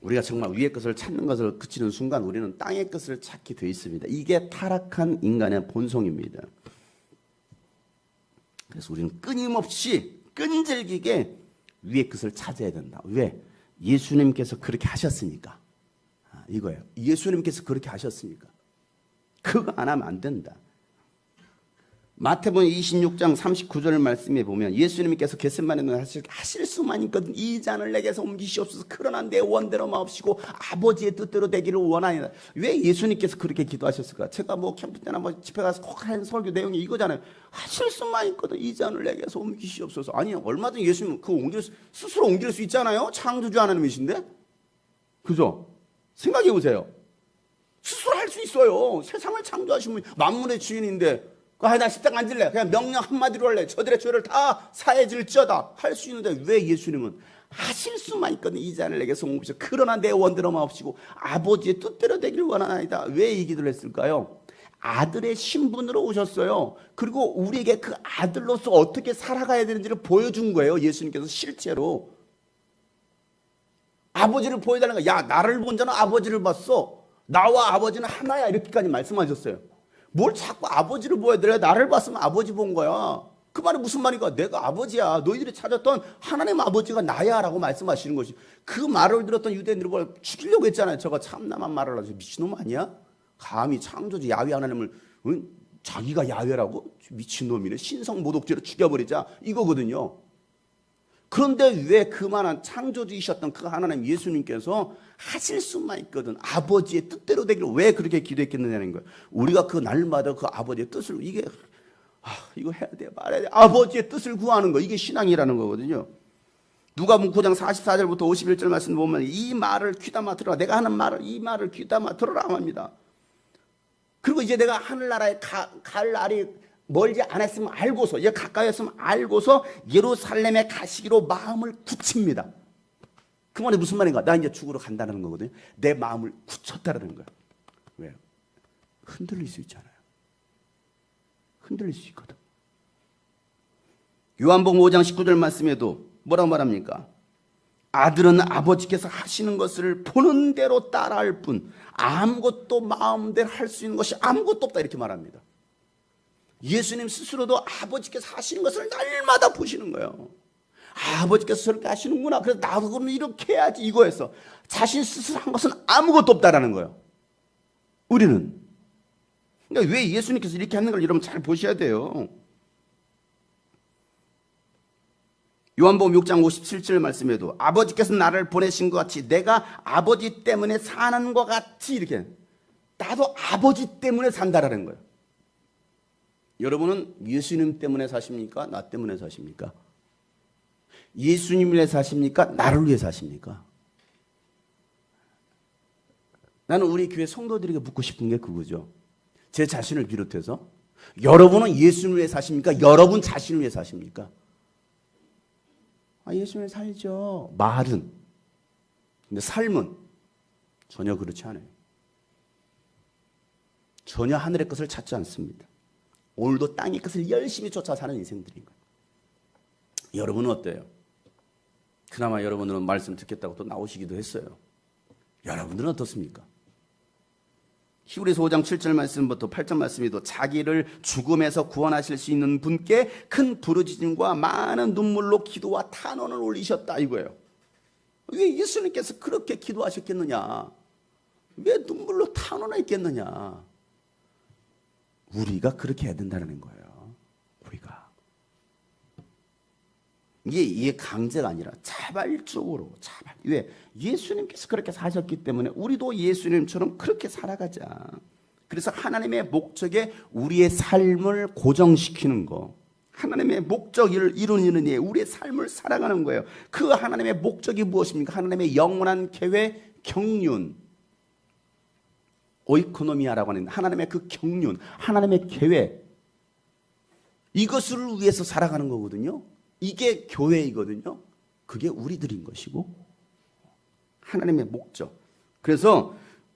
우리가 정말 위의 것을 찾는 것을 그치는 순간 우리는 땅의 것을 찾게 돼 있습니다. 이게 타락한 인간의 본성입니다. 그래서 우리는 끊임없이 끈질기게 위의 것을 찾아야 된다. 왜? 예수님께서 그렇게 하셨으니까. 이거예요. 예수님께서 그렇게 하셨으니까. 그거 안 하면 안 된다. 마태복음 26장 39절 말씀에 보면 예수님께서 겟세마네는 하실 수만 있거든 이 잔을 내게서 옮기시옵소서. 그러나 내 원대로 마옵시고 아버지의 뜻대로 되기를 원하니라. 왜 예수님께서 그렇게 기도하셨을까? 제가 뭐 캠프 때나 뭐 집회 가서 꼭 하는 설교 내용이 이거잖아요. 하실 수만 있거든 이 잔을 내게서 옮기시옵소서. 아니 얼마든지 예수님 그 스스로 옮길 수 있잖아요. 창조주 하나님이신데. 그죠? 생각해 보세요. 스스로 할 수 있어요. 세상을 창조하신 분 만물의 주인인데 나 십자가 앉을래. 그냥 명령 한마디로 할래. 저들의 죄를 다 사해질지어다. 할 수 있는데 왜 예수님은 하실 수만 있거든 이 잔을 내게서 옮기시오. 그러나 내 원대로 마옵시고 아버지의 뜻대로 되기를 원하나이다. 왜 이 기도를 했을까요? 아들의 신분으로 오셨어요. 그리고 우리에게 그 아들로서 어떻게 살아가야 되는지를 보여준 거예요. 예수님께서 실제로. 아버지를 보여달라는 거야. 야 나를 본 자는 아버지를 봤어. 나와 아버지는 하나야. 이렇게까지 말씀하셨어요. 뭘 자꾸 아버지를 보여드려야 나를 봤으면 아버지 본 거야. 그 말이 무슨 말인가? 내가 아버지야. 너희들이 찾았던 하나님 아버지가 나야 라고 말씀하시는 것이. 그 말을 들었던 유대인들을 뭘 죽이려고 했잖아요. 저거 참남한 말을 하죠. 미친놈 아니야? 감히 창조주 야훼 하나님을 자기가 야훼라고? 미친놈이네. 신성모독죄로 죽여버리자 이거거든요. 그런데 왜 그만한 창조주이셨던 그 하나님 예수님께서 하실 수만 있거든 아버지의 뜻대로 되기를 왜 그렇게 기도했겠느냐는 거예요. 우리가 그 날마다 그 아버지의 뜻을 이거 해야 돼 말해야 돼 아버지의 뜻을 구하는 거 이게 신앙이라는 거거든요. 누가복음 9장 44절부터 51절 말씀 보면 이 말을 귀담아 들어라. 내가 하는 말을 이 말을 귀담아 들어라 합니다. 그리고 이제 내가 하늘나라에 갈 날이 멀지 않았으면 알고서, 얘 가까이였으면 알고서 예루살렘에 가시기로 마음을 굳힙니다. 그 말이 무슨 말인가? 나 이제 죽으러 간다는 거거든요. 내 마음을 굳혔다는 거야. 왜요? 흔들릴 수 있잖아요. 흔들릴 수 있거든. 요한복음 5장 19절 말씀에도 뭐라고 말합니까? 아들은 아버지께서 하시는 것을 보는 대로 따라할 뿐 아무것도 마음대로 할 수 있는 것이 아무것도 없다, 이렇게 말합니다. 예수님 스스로도 아버지께서 하시는 것을 날마다 보시는 거예요. 아버지께서 저렇게 하시는구나, 그래서 나도 그러면 이렇게 해야지, 이거였어. 자신 스스로 한 것은 아무것도 없다라는 거예요. 우리는. 그러니까 왜 예수님께서 이렇게 하는 걸 여러분 잘 보셔야 돼요. 요한복음 6장 57절 말씀에도 아버지께서 나를 보내신 것 같이 내가 아버지 때문에 사는 것 같이, 이렇게 나도 아버지 때문에 산다라는 거예요. 여러분은 예수님 때문에 사십니까? 나 때문에 사십니까? 예수님을 위해 사십니까? 나를 위해 사십니까? 나는 우리 교회 성도들에게 묻고 싶은 게 그거죠. 제 자신을 비롯해서 여러분은 예수님을 위해 사십니까? 여러분 자신을 위해 사십니까? 예수님을 살죠. 말은. 근데 삶은 전혀 그렇지 않아요. 전혀 하늘의 것을 찾지 않습니다. 오늘도 땅의 것을 열심히 쫓아 사는 인생들인 거예요. 여러분은 어때요? 그나마 여러분들은 말씀 듣겠다고 또 나오시기도 했어요. 여러분들은 어떻습니까? 히브리서 5장 7절 말씀부터 8절 말씀에도 자기를 죽음에서 구원하실 수 있는 분께 큰 부르짖음과 많은 눈물로 기도와 탄원을 올리셨다, 이거예요. 왜 예수님께서 그렇게 기도하셨겠느냐? 왜 눈물로 탄원했겠느냐? 우리가 그렇게 해야 된다는 거예요. 우리가. 이게 강제가 아니라 자발적으로, 왜? 예수님께서 그렇게 사셨기 때문에 우리도 예수님처럼 그렇게 살아가자. 그래서 하나님의 목적에 우리의 삶을 고정시키는 거, 하나님의 목적을 이루는 일, 우리의 삶을 살아가는 거예요. 그 하나님의 목적이 무엇입니까? 하나님의 영원한 계획, 경륜, 오이코노미아라고 하는 하나님의 그 경륜, 하나님의 계획, 이것을 위해서 살아가는 거거든요. 이게 교회이거든요. 그게 우리들인 것이고 하나님의 목적. 그래서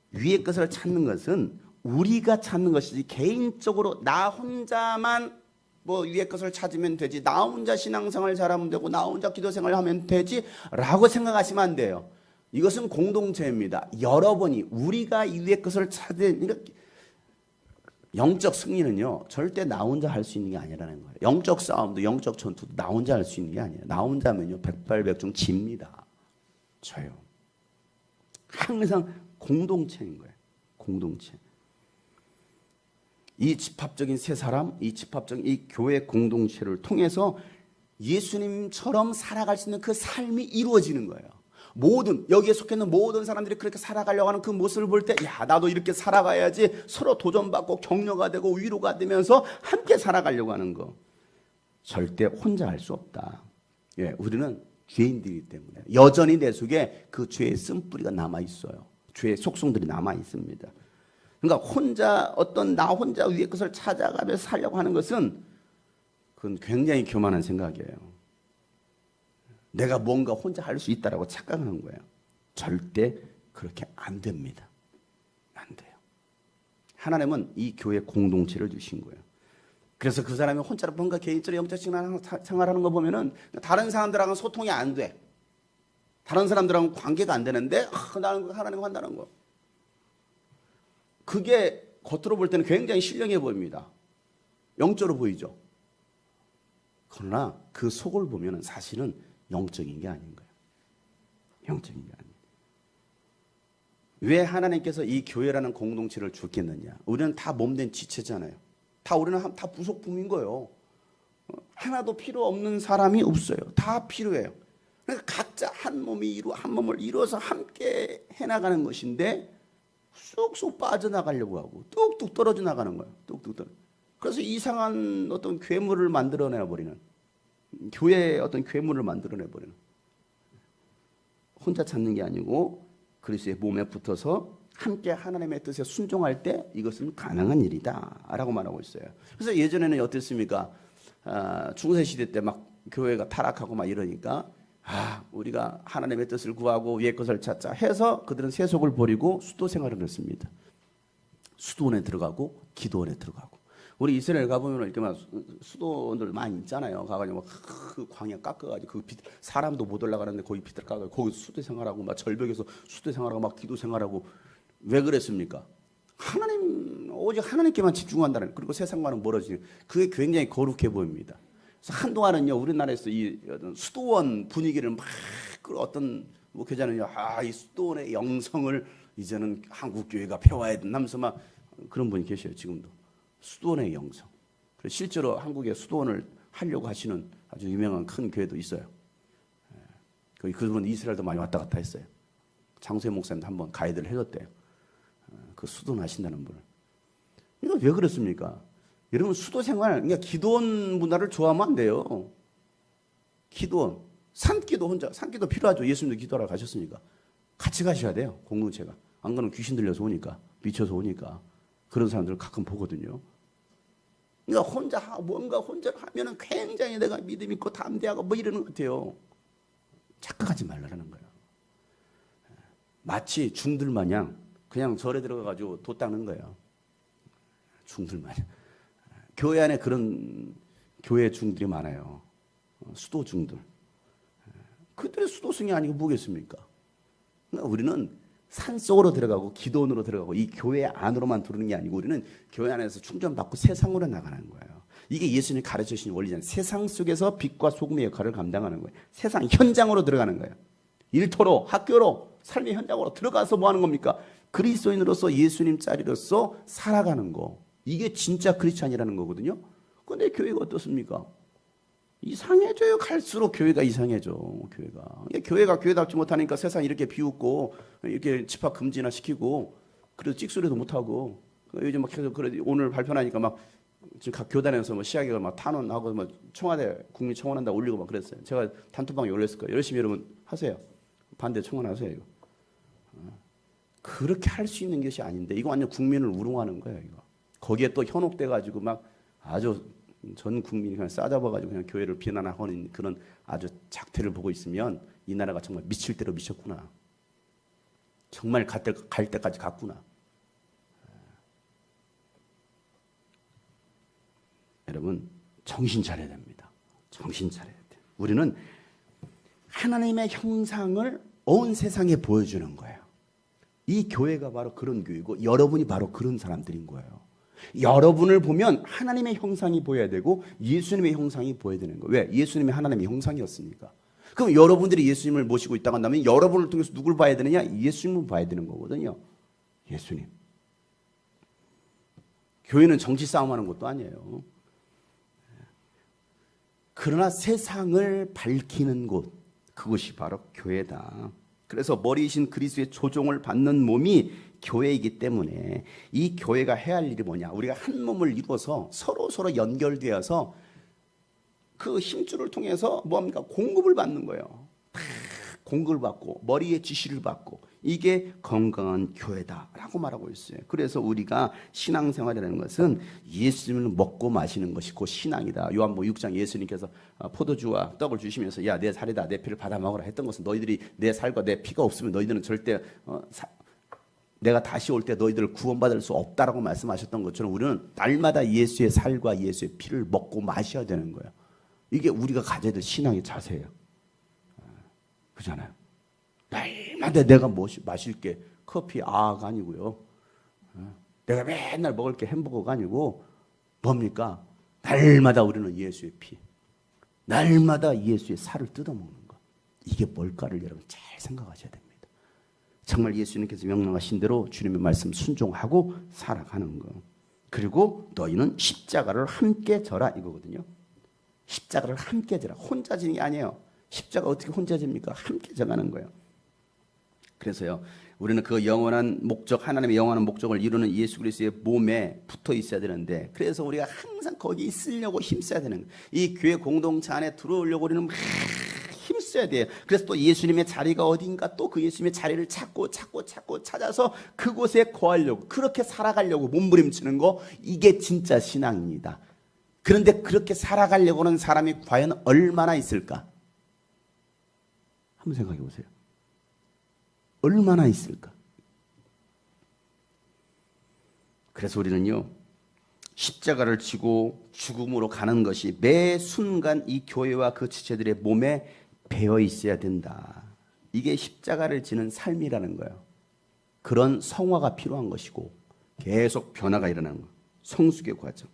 위의 것을 찾는 것은 우리가 찾는 것이지 개인적으로 나 혼자만 위의 것을 찾으면 되지, 나 혼자 신앙생활 잘하면 되고 나 혼자 기도생활 하면 되지 라고 생각하시면 안 돼요. 이것은 공동체입니다. 여러분이, 우리가 이 위의 것을 찾는, 영적 승리는요 절대 나 혼자 할 수 있는 게 아니라는 거예요. 영적 싸움도 영적 전투도 나 혼자 할 수 있는 게 아니에요. 나 혼자면요 백발백중 집니다. 져요. 항상 공동체인 거예요. 공동체. 이 집합적인 세 사람, 이 집합적인 이 교회 공동체를 통해서 예수님처럼 살아갈 수 있는 그 삶이 이루어지는 거예요. 모든, 여기에 속해 있는 모든 사람들이 그렇게 살아가려고 하는 그 모습을 볼 때, 야, 나도 이렇게 살아가야지, 서로 도전받고 격려가 되고 위로가 되면서 함께 살아가려고 하는 거. 절대 혼자 할 수 없다. 예, 우리는 죄인들이기 때문에 여전히 내 속에 그 죄의 쓴뿌리가 남아있어요. 죄의 속성들이 남아있습니다. 그러니까 나 혼자 위의 것을 찾아가면서 살려고 하는 것은 그건 굉장히 교만한 생각이에요. 내가 뭔가 혼자 할 수 있다라고 착각하는 거예요. 절대 그렇게 안 됩니다. 안 돼요. 하나님은 이 교회 공동체를 주신 거예요. 그래서 그 사람이 혼자로 뭔가 개인적으로 영적 생활하는 거 보면은 다른 사람들하고는 소통이 안 돼. 다른 사람들하고는 관계가 안 되는데 나는 하나님 한다는 거. 그게 겉으로 볼 때는 굉장히 신령해 보입니다. 영적으로 보이죠. 그러나 그 속을 보면은 사실은 영적인 게 아닌 거예요. 영적인 게 아니에요. 왜 하나님께서 이 교회라는 공동체를 주겠느냐? 우리는 다 몸된 지체잖아요. 우리는 다 부속품인 거예요. 하나도 필요 없는 사람이 없어요. 다 필요해요. 그러니까 각자 한 몸을 이루어서 함께 해나가는 것인데 쑥쑥 빠져나가려고 하고 뚝뚝 떨어져 나가는 거예요. 뚝뚝 떨어져. 그래서 이상한 어떤 괴물을 만들어내 버리는, 교회의 어떤 괴물을 만들어내 버리는, 혼자 찾는 게 아니고 그리스도의 몸에 붙어서 함께 하나님의 뜻에 순종할 때 이것은 가능한 일이다 라고 말하고 있어요. 그래서 예전에는 어땠습니까? 중세시대 때 막 교회가 타락하고 막 이러니까 우리가 하나님의 뜻을 구하고 위의 것을 찾자 해서 그들은 세속을 버리고 수도 생활을 했습니다. 수도원에 들어가고 기도원에 들어가고. 우리 이스라엘 가보면 이렇게 막 수도원들 많이 있잖아요. 가가지고 막 그 광야 깎아가지고 사람도 못 올라가는데 거기 비틀 깎아가지고 거기 수도 생활하고 막 절벽에서 수도 생활하고 막 기도 생활하고. 왜 그랬습니까? 오직 하나님께만 집중한다는, 그리고 세상과는 멀어지는, 그게 굉장히 거룩해 보입니다. 그래서 한동안은요, 우리나라에서 이 수도원 분위기를 막 어떤 목회자는요, 이 수도원의 영성을 이제는 한국 교회가 펴와야 된다면서 막 그런 분이 계셔요. 지금도 수도원의 영성. 그래서 실제로 한국에 수도원을 하려고 하시는 아주 유명한 큰 교회도 있어요. 그분은 이스라엘도 많이 왔다 갔다 했어요. 장소혜 목사님도 한번 가이드를 해줬대요. 그 수도원 하신다는 분을. 이거 왜 그렇습니까? 여러분, 수도 생활, 그러니까 기도원 문화를 좋아하면 안 돼요. 기도원, 산기도 혼자, 산기도 필요하죠. 예수님도 기도하러 가셨으니까. 같이 가셔야 돼요, 공동체가. 안 그러면 귀신 들려서 오니까, 미쳐서 오니까. 그런 사람들을 가끔 보거든요. 그러니까 뭔가 혼자 하면은 굉장히 내가 믿음 있고 담대하고 뭐 이러는 것 같아요. 착각하지 말라는 거예요. 마치 중들 마냥 그냥 절에 들어가가지고 도 닦는 거예요. 중들 마냥. 교회 안에 그런 교회 중들이 많아요. 수도 중들. 그들의 수도승이 아니고 뭐겠습니까? 그러니까 우리는 산속으로 들어가고 기도원으로 들어가고 이 교회 안으로만 들어오는 게 아니고 우리는 교회 안에서 충전받고 세상으로 나가는 거예요. 이게 예수님이 가르쳐주신 원리잖아요. 세상 속에서 빛과 소금의 역할을 감당하는 거예요. 세상 현장으로 들어가는 거예요. 일터로, 학교로, 삶의 현장으로 들어가서 뭐 하는 겁니까? 그리스도인으로서 예수님 자리로서 살아가는 거. 이게 진짜 크리스찬이라는 거거든요. 근데 교회가 어떻습니까? 이상해져요. 갈수록 교회가 이상해져. 교회가 교회답지 못하니까 세상 이렇게 비웃고 이렇게 집합 금지나 시키고 그래도 찍소리도 못하고 요즘 막 계속 오늘 발표하니까 막 지금 각 교단에서 뭐 시학을 막 탄원하고 뭐 청와대 국민 청원한다 올리고 막 그랬어요. 제가 단톡방에 올렸을 거예요. 열심히 여러분 하세요. 반대 청원하세요. 이거. 그렇게 할 수 있는 것이 아닌데 이거 완전 국민을 우롱하는 거예요. 이거. 거기에 또 현혹돼 가지고 막 아주 전 국민이 그냥 싸잡아가지고 그냥 교회를 비난하는 그런 아주 작태를 보고 있으면 이 나라가 정말 미칠 대로 미쳤구나. 정말 갈 때까지 갔구나. 여러분 정신 차려야 됩니다. 정신 차려야 돼요. 우리는 하나님의 형상을 온 세상에 보여주는 거예요. 이 교회가 바로 그런 교회고 여러분이 바로 그런 사람들인 거예요. 여러분을 보면 하나님의 형상이 보여야 되고 예수님의 형상이 보여야 되는 거예요. 왜? 예수님이 하나님의 형상이었으니까. 그럼 여러분들이 예수님을 모시고 있다고 한다면 여러분을 통해서 누굴 봐야 되느냐? 예수님을 봐야 되는 거거든요. 예수님. 교회는 정치 싸움하는 것도 아니에요. 그러나 세상을 밝히는 곳, 그것이 바로 교회다. 그래서 머리이신 그리스도의 조종을 받는 몸이 교회이기 때문에 이 교회가 해야 할 일이 뭐냐? 우리가 한 몸을 이루어서 서로 연결되어서 그 힘줄을 통해서 뭐합니까? 공급을 받는 거예요. 공급을 받고 머리의 지시를 받고 이게 건강한 교회다라고 말하고 있어요. 그래서 우리가 신앙생활이라는 것은 예수님을 먹고 마시는 것이 곧 신앙이다. 요한복음 6장 예수님께서 포도주와 떡을 주시면서 야, 내 살이다, 내 피를 받아 먹으라 했던 것은 너희들이 내 살과 내 피가 없으면 너희들은 절대 내가 다시 올 때 너희들을 구원받을 수 없다라고 말씀하셨던 것처럼 우리는 날마다 예수의 살과 예수의 피를 먹고 마셔야 되는 거예요. 이게 우리가 가져야 될 신앙의 자세예요. 그렇잖아요. 날마다 내가 마실 게 커피 아가 아니고요. 내가 맨날 먹을 게 햄버거가 아니고 뭡니까? 날마다 우리는 예수의 피, 날마다 예수의 살을 뜯어먹는 거. 이게 뭘까를 여러분 잘 생각하셔야 됩니다. 정말 예수님께서 명령하신 대로 주님의 말씀 순종하고 살아가는 거. 그리고 너희는 십자가를 함께 져라 이거거든요. 십자가를 함께 져라. 혼자 지는 게 아니에요. 십자가 어떻게 혼자 집니까? 함께 져가는 거예요. 그래서요, 우리는 그 영원한 목적, 하나님의 영원한 목적을 이루는 예수 그리스도의 몸에 붙어 있어야 되는데, 그래서 우리가 항상 거기 있으려고 힘써야 되는 거예요. 이 교회 공동체 안에 들어오려고 우리는 막 있어야 돼요. 그래서 또 예수님의 자리가 어딘가 또 그 예수님의 자리를 찾고 찾아서 그곳에 거하려고, 그렇게 살아가려고 몸부림치는 거, 이게 진짜 신앙입니다. 그런데 그렇게 살아가려고 하는 사람이 과연 얼마나 있을까? 한번 생각해 보세요. 얼마나 있을까? 그래서 우리는요, 십자가를 지고 죽음으로 가는 것이 매 순간 이 교회와 그 지체들의 몸에 배어 있어야 된다. 이게 십자가를 지는 삶이라는 거예요. 그런 성화가 필요한 것이고 계속 변화가 일어나는 거, 성숙의 과정.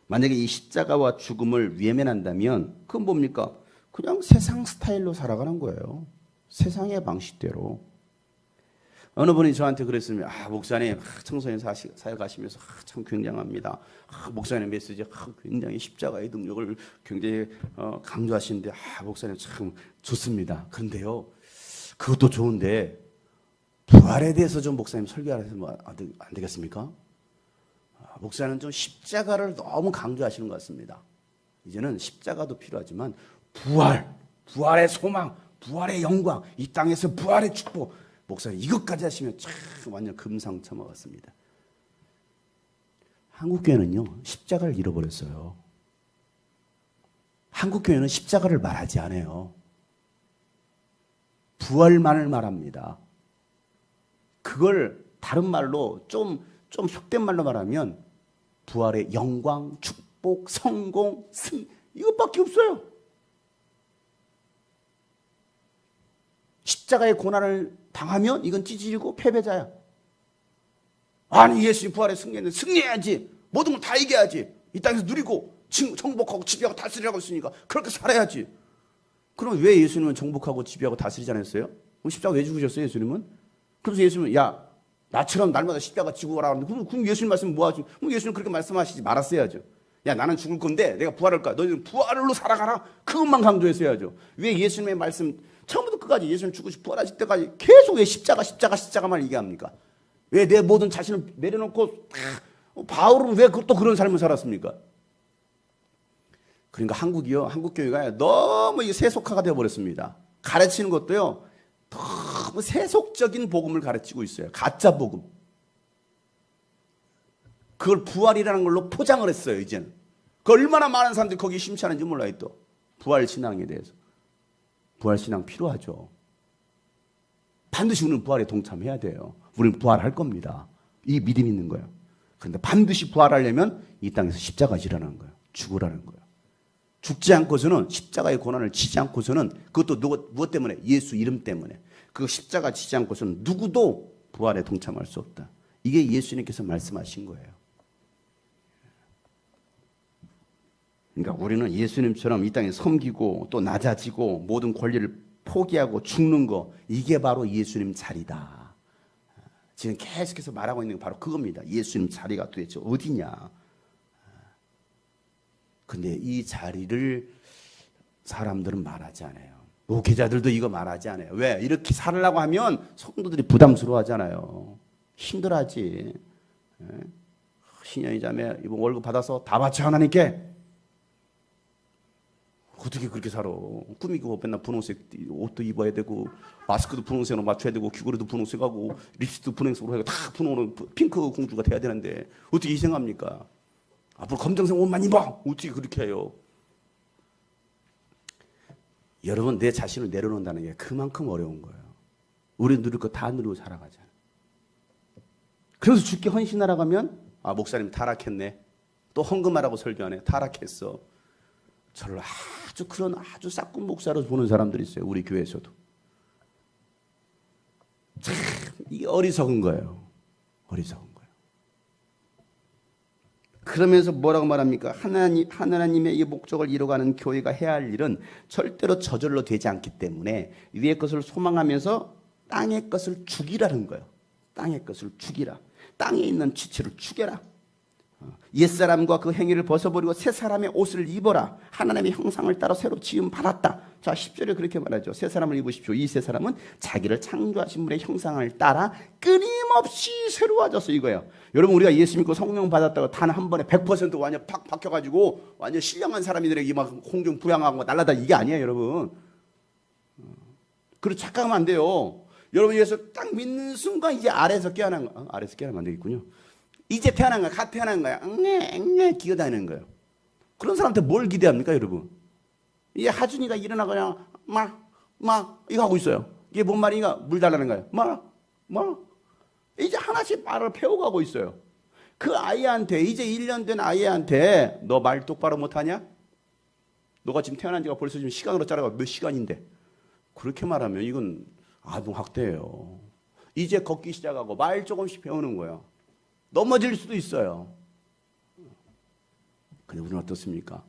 만약에 이 십자가와 죽음을 외면한다면 그건 뭡니까? 그냥 세상 스타일로 살아가는 거예요. 세상의 방식대로. 어느 분이 저한테 그랬습니다. 목사님, 청소년 사역하시면서 참 굉장합니다. 목사님 메시지 굉장히 십자가의 능력을 굉장히 강조하시는데 목사님 참 좋습니다. 그런데요, 그것도 좋은데 부활에 대해서 좀 목사님 설교하셔서 안 되겠습니까? 목사는 좀 십자가를 너무 강조하시는 것 같습니다. 이제는 십자가도 필요하지만 부활의 소망, 부활의 영광, 이 땅에서 부활의 축복, 목사님 이것까지 하시면 참 완전 금상첨화 같습니다. 한국교회는요, 십자가를 잃어버렸어요. 한국교회는 십자가를 말하지 않아요. 부활만을 말합니다. 그걸 다른 말로 좀 속된 말로 말하면 부활의 영광, 축복, 성공, 승, 이것밖에 없어요. 십자가의 고난을 당하면 이건 찌질이고 패배자야. 아니, 예수님 부활에 승리했는데 승리해야지. 모든 걸 다 이겨야지. 이 땅에서 누리고 정복하고 지배하고 다스리라고 했으니까 그렇게 살아야지. 그럼 왜 예수님은 정복하고 지배하고 다스리지 않았어요? 그럼 십자가 왜 죽으셨어요, 예수님은? 그래서 예수님은 나처럼 날마다 십자가 지고 가라 하는데 그럼 예수님 말씀 뭐 하지? 그럼 예수님 그렇게 말씀하시지 말았어야죠. 나는 죽을 건데 내가 부활할 거야. 너희는 부활로 살아가라. 그것만 강조했어야죠. 왜 예수님의 말씀 처음부터 끝까지 예수님 죽으시고 부활하실 때까지 계속 왜 십자가만 얘기합니까? 왜 내 모든 자신을 내려놓고 바울은 왜 또 그런 삶을 살았습니까? 그러니까 한국 교회가 너무 세속화가 되어버렸습니다. 가르치는 것도요, 너무 세속적인 복음을 가르치고 있어요. 가짜 복음. 그걸 부활이라는 걸로 포장을 했어요, 이제는. 그 얼마나 많은 사람들이 거기에 심취하는지 몰라요, 또. 부활 신앙에 대해서. 부활 신앙 필요하죠. 반드시 우리는 부활에 동참해야 돼요. 우리는 부활할 겁니다. 이 믿음 있는 거예요. 그런데 반드시 부활하려면 이 땅에서 십자가 지라는 거예요. 죽으라는 거예요. 죽지 않고서는, 십자가의 고난을 지지 않고서는, 그것도 무엇 때문에? 예수 이름 때문에. 그 십자가 지지 않고서는 누구도 부활에 동참할 수 없다. 이게 예수님께서 말씀하신 거예요. 그러니까 우리는 예수님처럼 이 땅에 섬기고 또 낮아지고 모든 권리를 포기하고 죽는 거, 이게 바로 예수님 자리다. 지금 계속해서 말하고 있는 게 바로 그겁니다. 예수님 자리가 도대체 어디냐. 근데 이 자리를 사람들은 말하지 않아요. 목회자들도 이거 말하지 않아요. 왜? 이렇게 살으려고 하면 성도들이 부담스러워하잖아요. 힘들어하지. 신현이 자매 이번 월급 받아서 다 바쳐 하나님께. 어떻게 그렇게 살아? 꾸미고 맨날 분홍색 옷도 입어야 되고 마스크도 분홍색으로 맞춰야 되고 귀걸이도 분홍색하고 립스틱도 분홍색으로 해서 다 분홍으로 핑크 공주가 돼야 되는데 어떻게 희생합니까? 앞으로 검정색 옷만 입어! 어떻게 그렇게 해요? 여러분, 내 자신을 내려놓는다는 게 그만큼 어려운 거예요. 우리 누릴 거 다 누리고 살아가잖아요. 그래서 죽게 헌신하라고 하면 목사님 타락했네. 또 헌금하라고 설교하네. 타락했어. 저를 아주 싹군 목사로 보는 사람들이 있어요. 우리 교회에서도. 참 이게 어리석은 거예요. 어리석은 거예요. 그러면서 뭐라고 말합니까? 하나님의 이 목적을 이루어가는 교회가 해야 할 일은 절대로 저절로 되지 않기 때문에 위의 것을 소망하면서 땅의 것을 죽이라는 거예요. 땅의 것을 죽이라. 땅에 있는 지체를 죽여라. 옛사람과 그 행위를 벗어버리고 새 사람의 옷을 입어라. 하나님의 형상을 따라 새로 지음 받았다. 자, 10절에 그렇게 말하죠. 새 사람을 입으십시오. 이 새 사람은 자기를 창조하신 분의 형상을 따라 끊임없이 새로워졌어, 이거예요. 여러분, 우리가 예수 믿고 성령 받았다고 단 한 번에 100% 완전 팍 바뀌어가지고 완전 신령한 사람들에게 막 공중 부양하고 날라다, 이게 아니에요, 여러분. 그리고 착각하면 안 돼요. 여러분, 예수 딱 믿는 순간 이제 아래에서 깨어난 거, 아래에서 깨어나면 안 되겠군요. 이제 태어난 거야. 갓 태어난 거야. 기어다니는 거예요. 그런 사람한테 뭘 기대합니까, 여러분? 이제 하준이가 일어나 그냥 막 이거 하고 있어요. 이게 뭔 말인가? 물 달라는 거예요. 이제 하나씩 말을 배워가고 있어요. 그 아이한테, 이제 1년 된 아이한테 너 말 똑바로 못하냐? 너가 지금 태어난 지가 벌써 지금 시간으로 짜라가 몇 시간인데, 그렇게 말하면 이건 아동학대예요. 이제 걷기 시작하고 말 조금씩 배우는 거예요. 넘어질 수도 있어요. 근데 우리는 어떻습니까?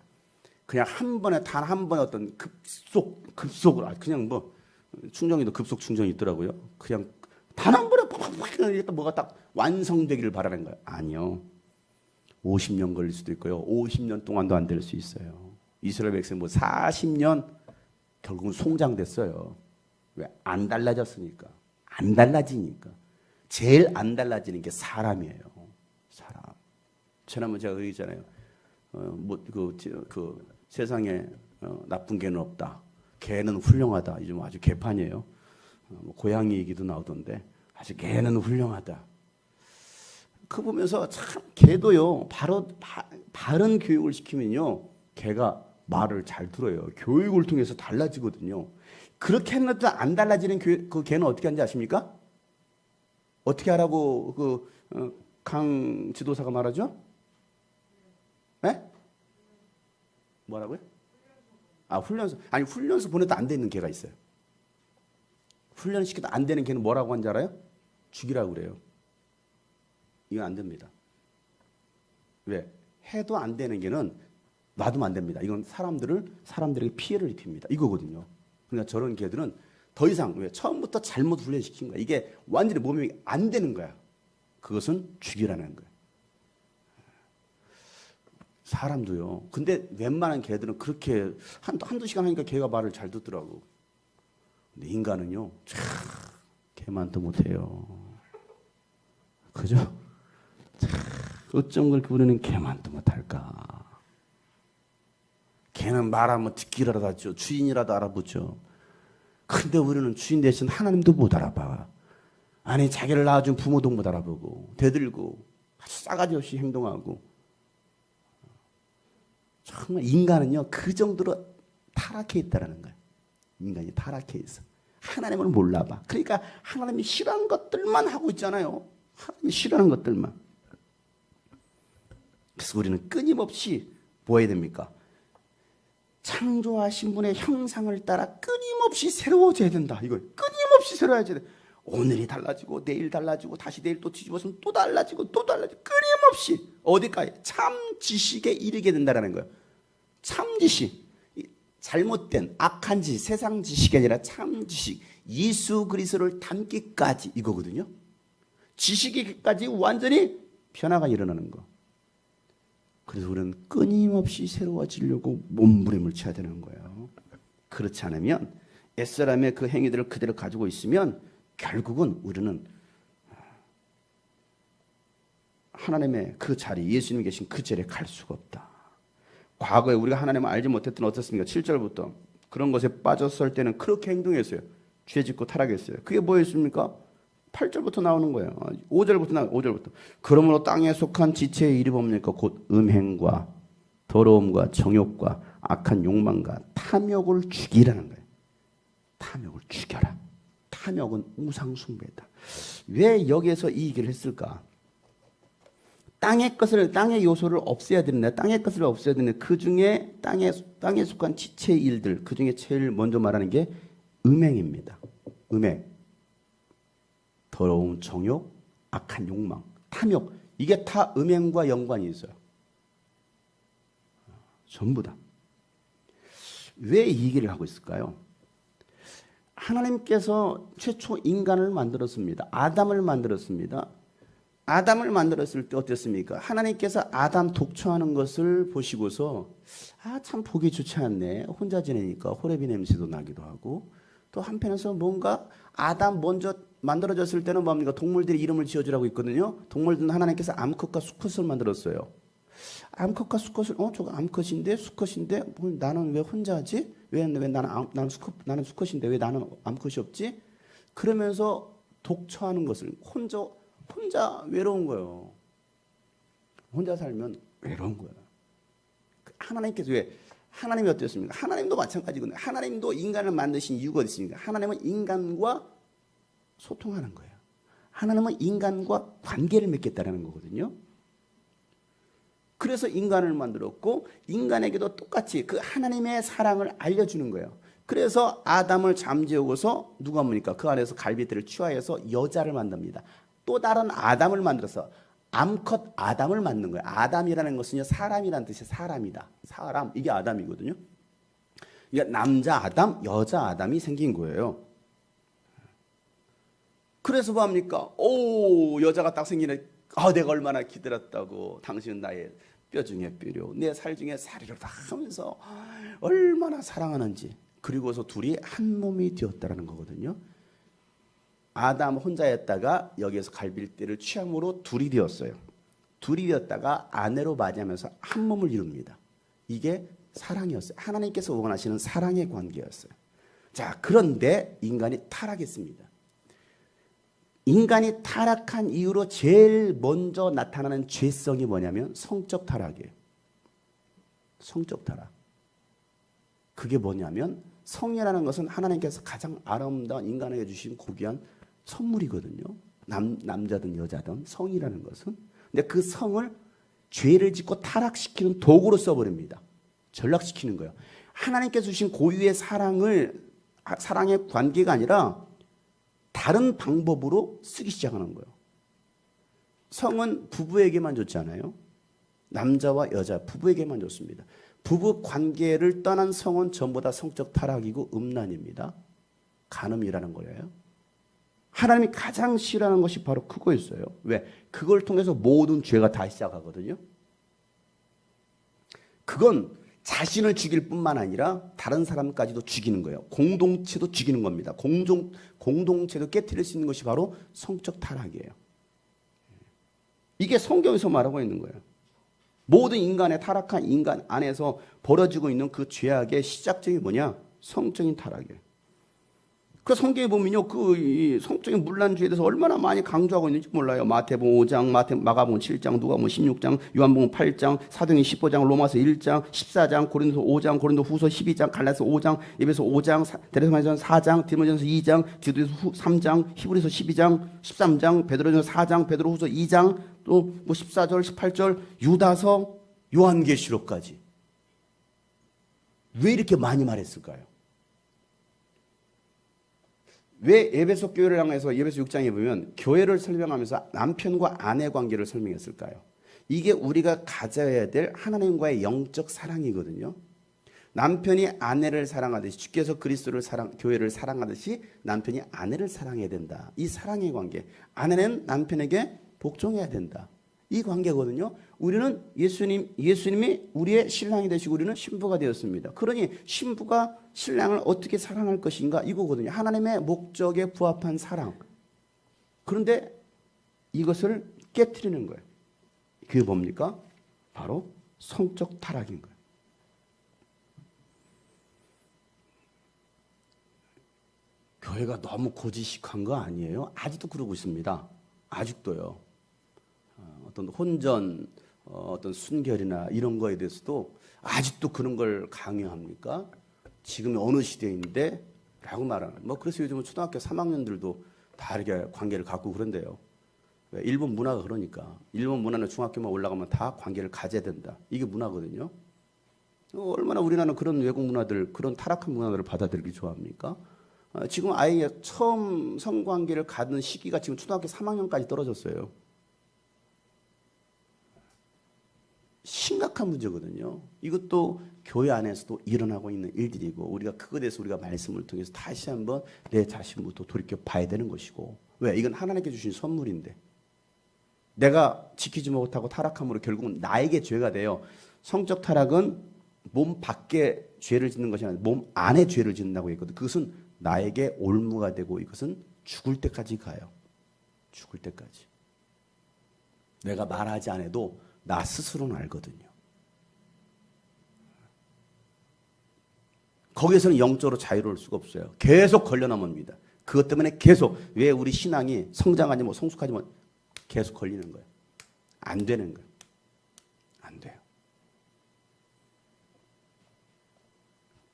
그냥 한 번에, 단 한 번에 어떤 급속으로, 그냥 뭐, 충전기도 급속 충전이 있더라고요. 그냥 단 한 번에 팍팍팍 뭐가 딱 완성되기를 바라는 거예요. 아니요. 50년 걸릴 수도 있고요. 50년 동안도 안 될 수 있어요. 이스라엘 백성 뭐 40년 결국은 송장됐어요. 왜? 안 달라졌으니까. 안 달라지니까. 제일 안 달라지는 게 사람이에요. 사람. 지난번 제가 얘기했잖아요. 세상에 나쁜 개는 없다. 개는 훌륭하다. 요즘 아주 개판이에요. 고양이 얘기도 나오던데 아주 개는 훌륭하다. 그 보면서 참 개도요. 바른 교육을 시키면요. 개가 말을 잘 들어요. 교육을 통해서 달라지거든요. 그렇게 했는데도 안 달라지는 그 개는 어떻게 하는지 아십니까? 어떻게 하라고 강 지도사가 말하죠? 네? 뭐라고요? 훈련소 보내도 안 되는 개가 있어요. 훈련시켜도 안 되는 개는 뭐라고 하는지 알아요? 죽이라고 그래요. 이건 안 됩니다. 왜? 해도 안 되는 개는 놔두면 안 됩니다. 이건 사람들에게 피해를 입힙니다. 이거거든요. 그러니까 저런 개들은 더 이상, 왜? 처음부터 잘못 훈련시킨 거야. 이게 완전히 몸이 안 되는 거야. 그것은 죽이라는 거야. 사람도요. 근데 웬만한 개들은 그렇게 한두 시간 하니까 개가 말을 잘 듣더라고. 근데 인간은요, 개만도 못해요. 그죠? 어쩜 그렇게 우리는 개만도 못할까? 개는 말하면 듣기라도 하죠. 주인이라도 알아보죠. 근데 우리는 주인 대신 하나님도 못 알아봐. 아니, 자기를 낳아준 부모도 못 알아보고, 대들고, 싸가지 없이 행동하고. 정말 인간은요, 그 정도로 타락해 있다는 거예요. 인간이 타락해 있어. 하나님을 몰라봐. 그러니까 하나님이 싫어하는 것들만 하고 있잖아요. 하나님이 싫어하는 것들만. 그래서 우리는 끊임없이 뭐 해야 됩니까? 창조하신 분의 형상을 따라 끊임없이 새로워져야 된다. 이거 끊임없이 새로워져야 돼. 오늘이 달라지고 내일 달라지고 다시 내일 또 뒤집어서면 또 달라지고 또 달라지고 끊임없이 어디까지? 참 지식에 이르게 된다는 거예요. 참 지식. 잘못된 악한 지식, 세상 지식이 아니라 참 지식. 예수 그리스도를 닮기까지 이거거든요. 지식에까지 완전히 변화가 일어나는 거. 그래서 우리는 끊임없이 새로워지려고 몸부림을 쳐야 되는 거예요. 그렇지 않으면 옛사람의 그 행위들을 그대로 가지고 있으면 결국은 우리는 하나님의 그 자리, 예수님이 계신 그 자리에 갈 수가 없다. 과거에 우리가 하나님을 알지 못했던 어떻습니까? 7절부터 그런 것에 빠졌을 때는 그렇게 행동했어요. 죄 짓고 타락했어요. 그게 뭐였습니까? 8절부터 나오는 거예요. 5절부터. 그러므로 땅에 속한 지체의 일이 뭡니까? 곧 음행과 더러움과 정욕과 악한 욕망과 탐욕을 죽이라는 거예요. 탐욕을 죽여라. 탐욕은 우상 숭배다. 왜 여기에서 이 얘기를 했을까? 땅의 요소를 없애야 되는데, 땅의 것을 없애야 되는데, 그 중에 땅에 속한 지체의 일들, 그 중에 제일 먼저 말하는 게 음행입니다. 음행. 더러움, 정욕, 악한 욕망, 탐욕. 이게 다 음행과 연관이 있어요. 전부 다. 왜 이 얘기를 하고 있을까요? 하나님께서 최초 인간을 만들었습니다. 아담을 만들었습니다. 아담을 만들었을 때 어땠습니까? 하나님께서 아담 독초하는 것을 보시고서 참 보기 좋지 않네. 혼자 지내니까 호레비 냄새도 나기도 하고, 또 한편에서 뭔가 아담 먼저 만들어졌을 때는 뭡니까? 동물들이 이름을 지어주라고 있거든요. 동물들은 하나님께서 암컷과 수컷을 만들었어요. 암컷과 수컷을 저거 암컷인데 수컷인데 나는 왜 혼자지? 왜 나는 수컷인데 왜 나는 암컷이 없지? 그러면서 독초하는 것을 혼자 외로운 거예요. 혼자 살면 외로운 거예요. 하나님께서 왜 하나님이 어땠습니까? 하나님도 마찬가지거든요. 하나님도 인간을 만드신 이유가 어디 있습니까? 하나님은 인간과 소통하는 거예요. 하나님은 인간과 관계를 맺겠다라는 거거든요. 그래서 인간을 만들었고 인간에게도 똑같이 그 하나님의 사랑을 알려주는 거예요. 그래서 아담을 잠재우고서 누가 뭡니까? 그 안에서 갈빗대를 취하여서 여자를 만듭니다. 또 다른 아담을 만들어서 암컷 아담을 만든 거예요. 아담이라는 것은요, 사람이라는 뜻이 사람이다. 사람, 이게 아담이거든요. 이게 남자 아담, 여자 아담이 생긴 거예요. 그래서 뭐합니까? 여자가 딱 생기네. 내가 얼마나 기다렸다고. 당신은 나의 뼈 중에 뼈려, 내 살 중에 살이라 하면서 얼마나 사랑하는지. 그리고서 둘이 한 몸이 되었다라는 거거든요. 아담 혼자였다가 여기에서 갈빗대를 취함으로 둘이 되었어요. 둘이 되었다가 아내로 맞이하면서 한 몸을 이룹니다. 이게 사랑이었어요. 하나님께서 원하시는 사랑의 관계였어요. 자, 그런데 인간이 타락했습니다. 인간이 타락한 이후로 제일 먼저 나타나는 죄성이 뭐냐면 성적 타락이에요. 성적 타락. 그게 뭐냐면 성이라는 것은 하나님께서 가장 아름다운 인간에게 주신 고귀한 선물이거든요. 남자든 여자든 성이라는 것은. 근데 그 성을 죄를 짓고 타락시키는 도구로 써버립니다. 전락시키는 거예요. 하나님께서 주신 고유의 사랑의 관계가 아니라 다른 방법으로 쓰기 시작하는 거예요. 성은 부부에게만 좋잖아요. 남자와 여자, 부부에게만 좋습니다. 부부 관계를 떠난 성은 전부 다 성적 타락이고 음란입니다. 간음이라는 거예요. 하나님이 가장 싫어하는 것이 바로 그거였어요. 왜? 그걸 통해서 모든 죄가 다 시작하거든요. 그건 자신을 죽일 뿐만 아니라 다른 사람까지도 죽이는 거예요. 공동체도 죽이는 겁니다. 공동체도 깨트릴 수 있는 것이 바로 성적 타락이에요. 이게 성경에서 말하고 있는 거예요. 모든 인간의 타락한 인간 안에서 벌어지고 있는 그 죄악의 시작점이 뭐냐? 성적인 타락이에요. 그 성경에 보면요, 그 성적인 문란주의에 대해서 얼마나 많이 강조하고 있는지 몰라요. 마태복음 5장, 마가복음 7장, 누가복음 16장, 요한복음 8장, 사도행전 15장, 로마서 1장, 14장, 고린도서 5장, 고린도후서 12장, 갈라디아서 5장, 에베소 5장, 데살로니가서 4장, 디모데전서 2장, 디도서 3장, 히브리서 12장, 13장, 베드로전서 4장, 베드로후서 2장, 또 14절, 18절, 유다서, 요한계시록까지. 왜 이렇게 많이 말했을까요? 왜 에베소 교회를 향해서 에베소 6장에 보면 교회를 설명하면서 남편과 아내 관계를 설명했을까요? 이게 우리가 가져야 될 하나님과의 영적 사랑이거든요. 남편이 아내를 사랑하듯이 주께서 그리스도를 교회를 사랑하듯이 남편이 아내를 사랑해야 된다. 이 사랑의 관계. 아내는 남편에게 복종해야 된다. 이 관계거든요. 우리는 예수님이 우리의 신랑이 되시고 우리는 신부가 되었습니다. 그러니 신부가 신랑을 어떻게 사랑할 것인가 이거거든요. 하나님의 목적에 부합한 사랑. 그런데 이것을 깨트리는 거예요. 그게 뭡니까? 바로 성적 타락인 거예요. 교회가 너무 고지식한 거 아니에요? 아직도 그러고 있습니다. 아직도요. 어떤 혼전, 어떤 순결이나 이런 거에 대해서도 아직도 그런 걸 강요합니까? 지금 어느 시대인데? 라고 말하는. 그래서 요즘은 초등학교 3학년들도 다 이렇게 관계를 갖고 그런데요. 왜? 일본 문화가 그러니까. 일본 문화는 중학교만 올라가면 다 관계를 가져야 된다. 이게 문화거든요. 얼마나 우리나라는 그런 외국 문화들, 그런 타락한 문화들을 받아들이기 좋아합니까? 지금 아이의 처음 성관계를 갖는 시기가 지금 초등학교 3학년까지 떨어졌어요. 심각한 문제거든요. 이것도 교회 안에서도 일어나고 있는 일들이고 우리가 그것에 대해서 우리가 말씀을 통해서 다시 한번 내 자신부터 돌이켜 봐야 되는 것이고 왜? 이건 하나님께 주신 선물인데 내가 지키지 못하고 타락함으로 결국은 나에게 죄가 돼요. 성적 타락은 몸 밖에 죄를 짓는 것이 아니라 몸 안에 죄를 짓는다고 했거든. 그것은 나에게 올무가 되고 이것은 죽을 때까지 가요. 죽을 때까지. 내가 말하지 않아도 나 스스로는 알거든요. 거기에서는 영적으로 자유로울 수가 없어요. 계속 걸려남습니다. 그것 때문에 계속 왜 우리 신앙이 성장하지 뭐 성숙하지 뭐 계속 걸리는 거예요. 안 되는 거예요. 안 돼요.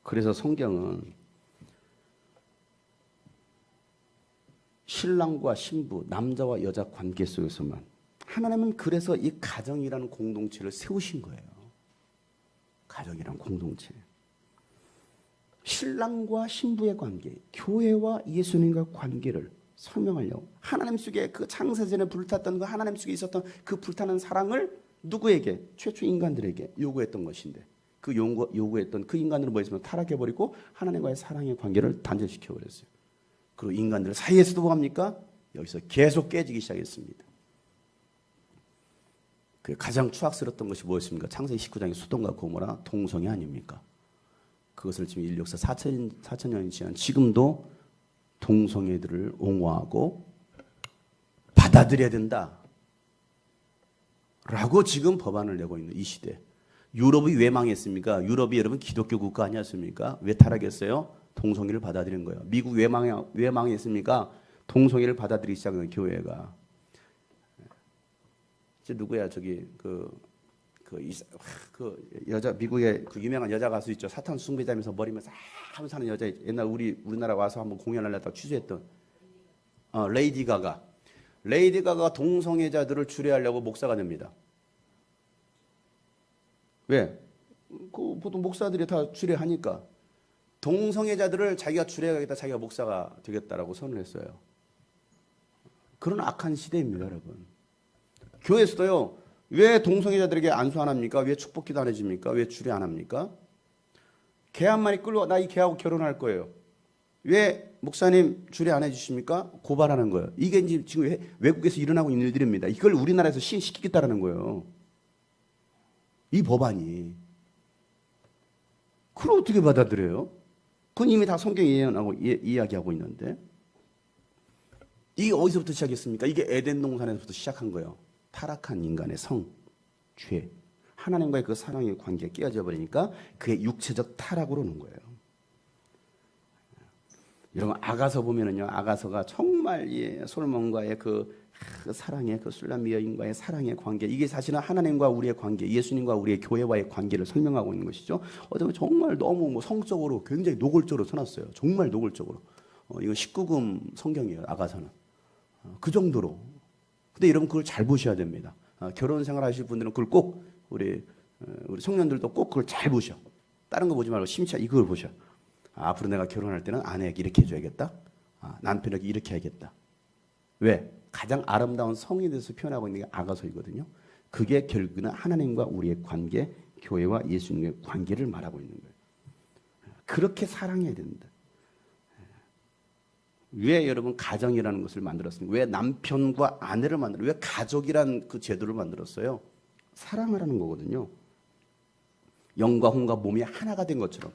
그래서 성경은 신랑과 신부, 남자와 여자 관계 속에서만 하나님은 그래서 이 가정이라는 공동체를 세우신 거예요. 가정이라는 공동체. 신랑과 신부의 관계, 교회와 예수님과 관계를 설명하려고 하나님 속에 그 창세전에 불탔던 그 하나님 속에 있었던 그 불타는 사랑을 누구에게? 최초 인간들에게 요구했던 것인데 그 요구했던 그 인간들은 뭐였으면 타락해버리고 하나님과의 사랑의 관계를 단절시켜버렸어요. 그리고 인간들 사이에서도 뭐합니까? 여기서 계속 깨지기 시작했습니다. 그 가장 추악스러웠던 것이 무엇입니까? 창세기 19장의 소돔과 고모라 동성애 아닙니까? 그것을 지금 인류 역사 4,000년이 지난 지금도 동성애들을 옹호하고 받아들여야 된다. 라고 지금 법안을 내고 있는 이 시대. 유럽이 왜 망했습니까? 유럽이 여러분 기독교 국가 아니었습니까? 왜 타락했어요? 동성애를 받아들인 거예요. 미국 왜 망했습니까? 동성애를 받아들이기 시작한 교회가. 이제 누구야 저기 그 여자 미국의 그 유명한 여자 가수 있죠. 사탄 숭배자면서 머리만 싹 하면서 사는 여자 옛날 우리나라 와서 한번 공연을 하려다가 취소했던 레이디 가가. 레이디 가가 동성애자들을 주례하려고 목사가 됩니다. 왜? 그 보통 목사들이 다 주례하니까 동성애자들을 자기가 주례하겠다, 자기가 목사가 되겠다라고 선을 했어요. 그런 악한 시대입니다, 여러분. 교회에서도요. 왜 동성애자들에게 안수 안 합니까? 왜 축복기도 안 해줍니까? 왜 주례 안 합니까? 개 한 마리 끌고 나 이 개하고 결혼할 거예요. 왜 목사님 주례 안 해주십니까? 고발하는 거예요. 이게 이제 지금 외국에서 일어나고 있는 일들입니다. 이걸 우리나라에서 시행시키겠다라는 거예요. 이 법안이. 그걸 어떻게 받아들여요? 그건 이미 다 성경에 이야기하고 있는데. 이게 어디서부터 시작했습니까? 이게 에덴 동산에서부터 시작한 거예요. 타락한 인간의 성, 죄, 하나님과의 그 사랑의 관계가 깨어져 버리니까 그게 육체적 타락으로 오는 거예요. 여러분 아가서 보면은요, 아가서가 정말 솔로몬과의 그 사랑의 그 술람 여인과의 사랑의 관계, 이게 사실은 하나님과 우리의 관계, 예수님과 우리의 교회와의 관계를 설명하고 있는 것이죠. 어쩌면 정말 너무 뭐 성적으로 굉장히 노골적으로 써놨어요. 정말 노골적으로. 이거 19금 성경이에요, 아가서는. 그 정도로. 근데 여러분 그걸 잘 보셔야 됩니다. 결혼 생활 하실 분들은 그걸 꼭 우리 청년들도 꼭 그걸 잘 보셔. 다른 거 보지 말고 심취 이걸 보셔. 앞으로 내가 결혼할 때는 아내에게 이렇게 해줘야겠다. 남편에게 이렇게 해야겠다. 왜? 가장 아름다운 성에 대해서 표현하고 있는 게 아가서이거든요. 그게 결국은 하나님과 우리의 관계, 교회와 예수님의 관계를 말하고 있는 거예요. 그렇게 사랑해야 된다. 왜 여러분 가정이라는 것을 만들었습니까? 왜 남편과 아내를 만들었어요? 왜 가족이라는 그 제도를 만들었어요? 사랑하라는 거거든요. 영과 혼과 몸이 하나가 된 것처럼.